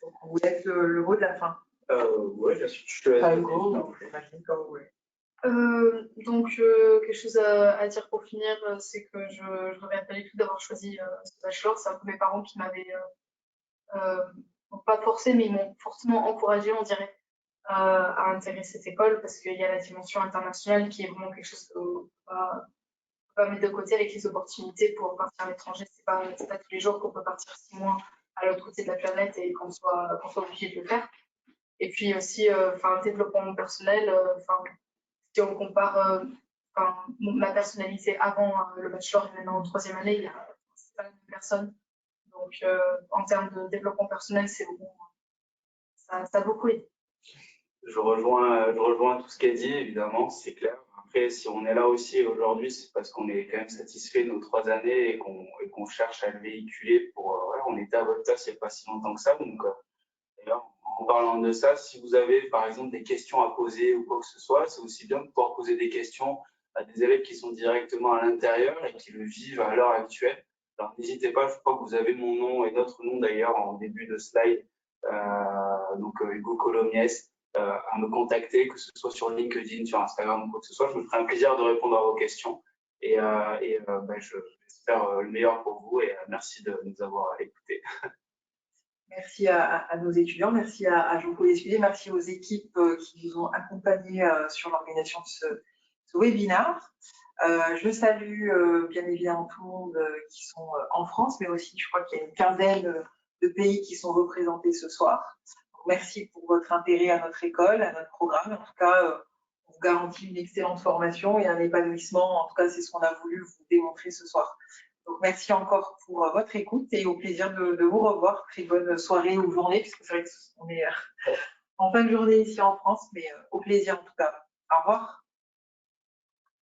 Donc, on vous laisse le mot de la fin. Oui, je te laisse. J'imagine comme vous voulez. Donc, quelque chose à dire pour finir, c'est que je regrette pas du tout d'avoir choisi ce bachelor. C'est un peu mes parents qui m'avaient pas forcé, mais ils m'ont fortement encouragé, on dirait, à intégrer cette école parce qu'il y a la dimension internationale qui est vraiment quelque chose qu'on pas mettre de côté avec les opportunités pour partir à l'étranger. C'est pas tous les jours qu'on peut partir 6 mois à l'autre côté de la planète et qu'on soit obligé de le faire. Et puis aussi, le développement personnel, si on compare ma personnalité avant le bachelor et maintenant en 3e année, c'est pas la même personne. Donc, en termes de développement personnel, c'est bon, ça a beaucoup aidé. Je rejoins tout ce qu'elle dit, évidemment, c'est clair. Après, si on est là aussi aujourd'hui, c'est parce qu'on est quand même satisfait de nos 3 années et qu'on cherche à le véhiculer pour. Voilà, on était à votre place il n'y a pas si longtemps que ça. Donc, d'ailleurs, en parlant de ça, si vous avez par exemple des questions à poser ou quoi que ce soit, c'est aussi bien de pouvoir poser des questions à des élèves qui sont directement à l'intérieur et qui le vivent à l'heure actuelle. Alors, n'hésitez pas, je crois que vous avez mon nom et notre nom d'ailleurs en début de slide, donc Hugo Colomiès. À me contacter, que ce soit sur LinkedIn, sur Instagram ou quoi que ce soit. Je me ferai un plaisir de répondre à vos questions. Et j'espère le meilleur pour vous et merci de nous avoir écoutés. Merci à nos étudiants, merci à Jean-Paul Escudier, merci aux équipes qui nous ont accompagnés sur l'organisation de ce webinaire. Je salue bien évidemment tout le monde qui sont en France, mais aussi je crois qu'il y a une quinzaine de pays qui sont représentés ce soir. Merci pour votre intérêt à notre école, à notre programme. En tout cas, on vous garantit une excellente formation et un épanouissement. En tout cas, c'est ce qu'on a voulu vous démontrer ce soir. Donc, merci encore pour votre écoute et au plaisir de vous revoir. Très bonne soirée ou journée, puisque c'est vrai qu'on est en fin de journée ici en France, mais au plaisir en tout cas. Au revoir.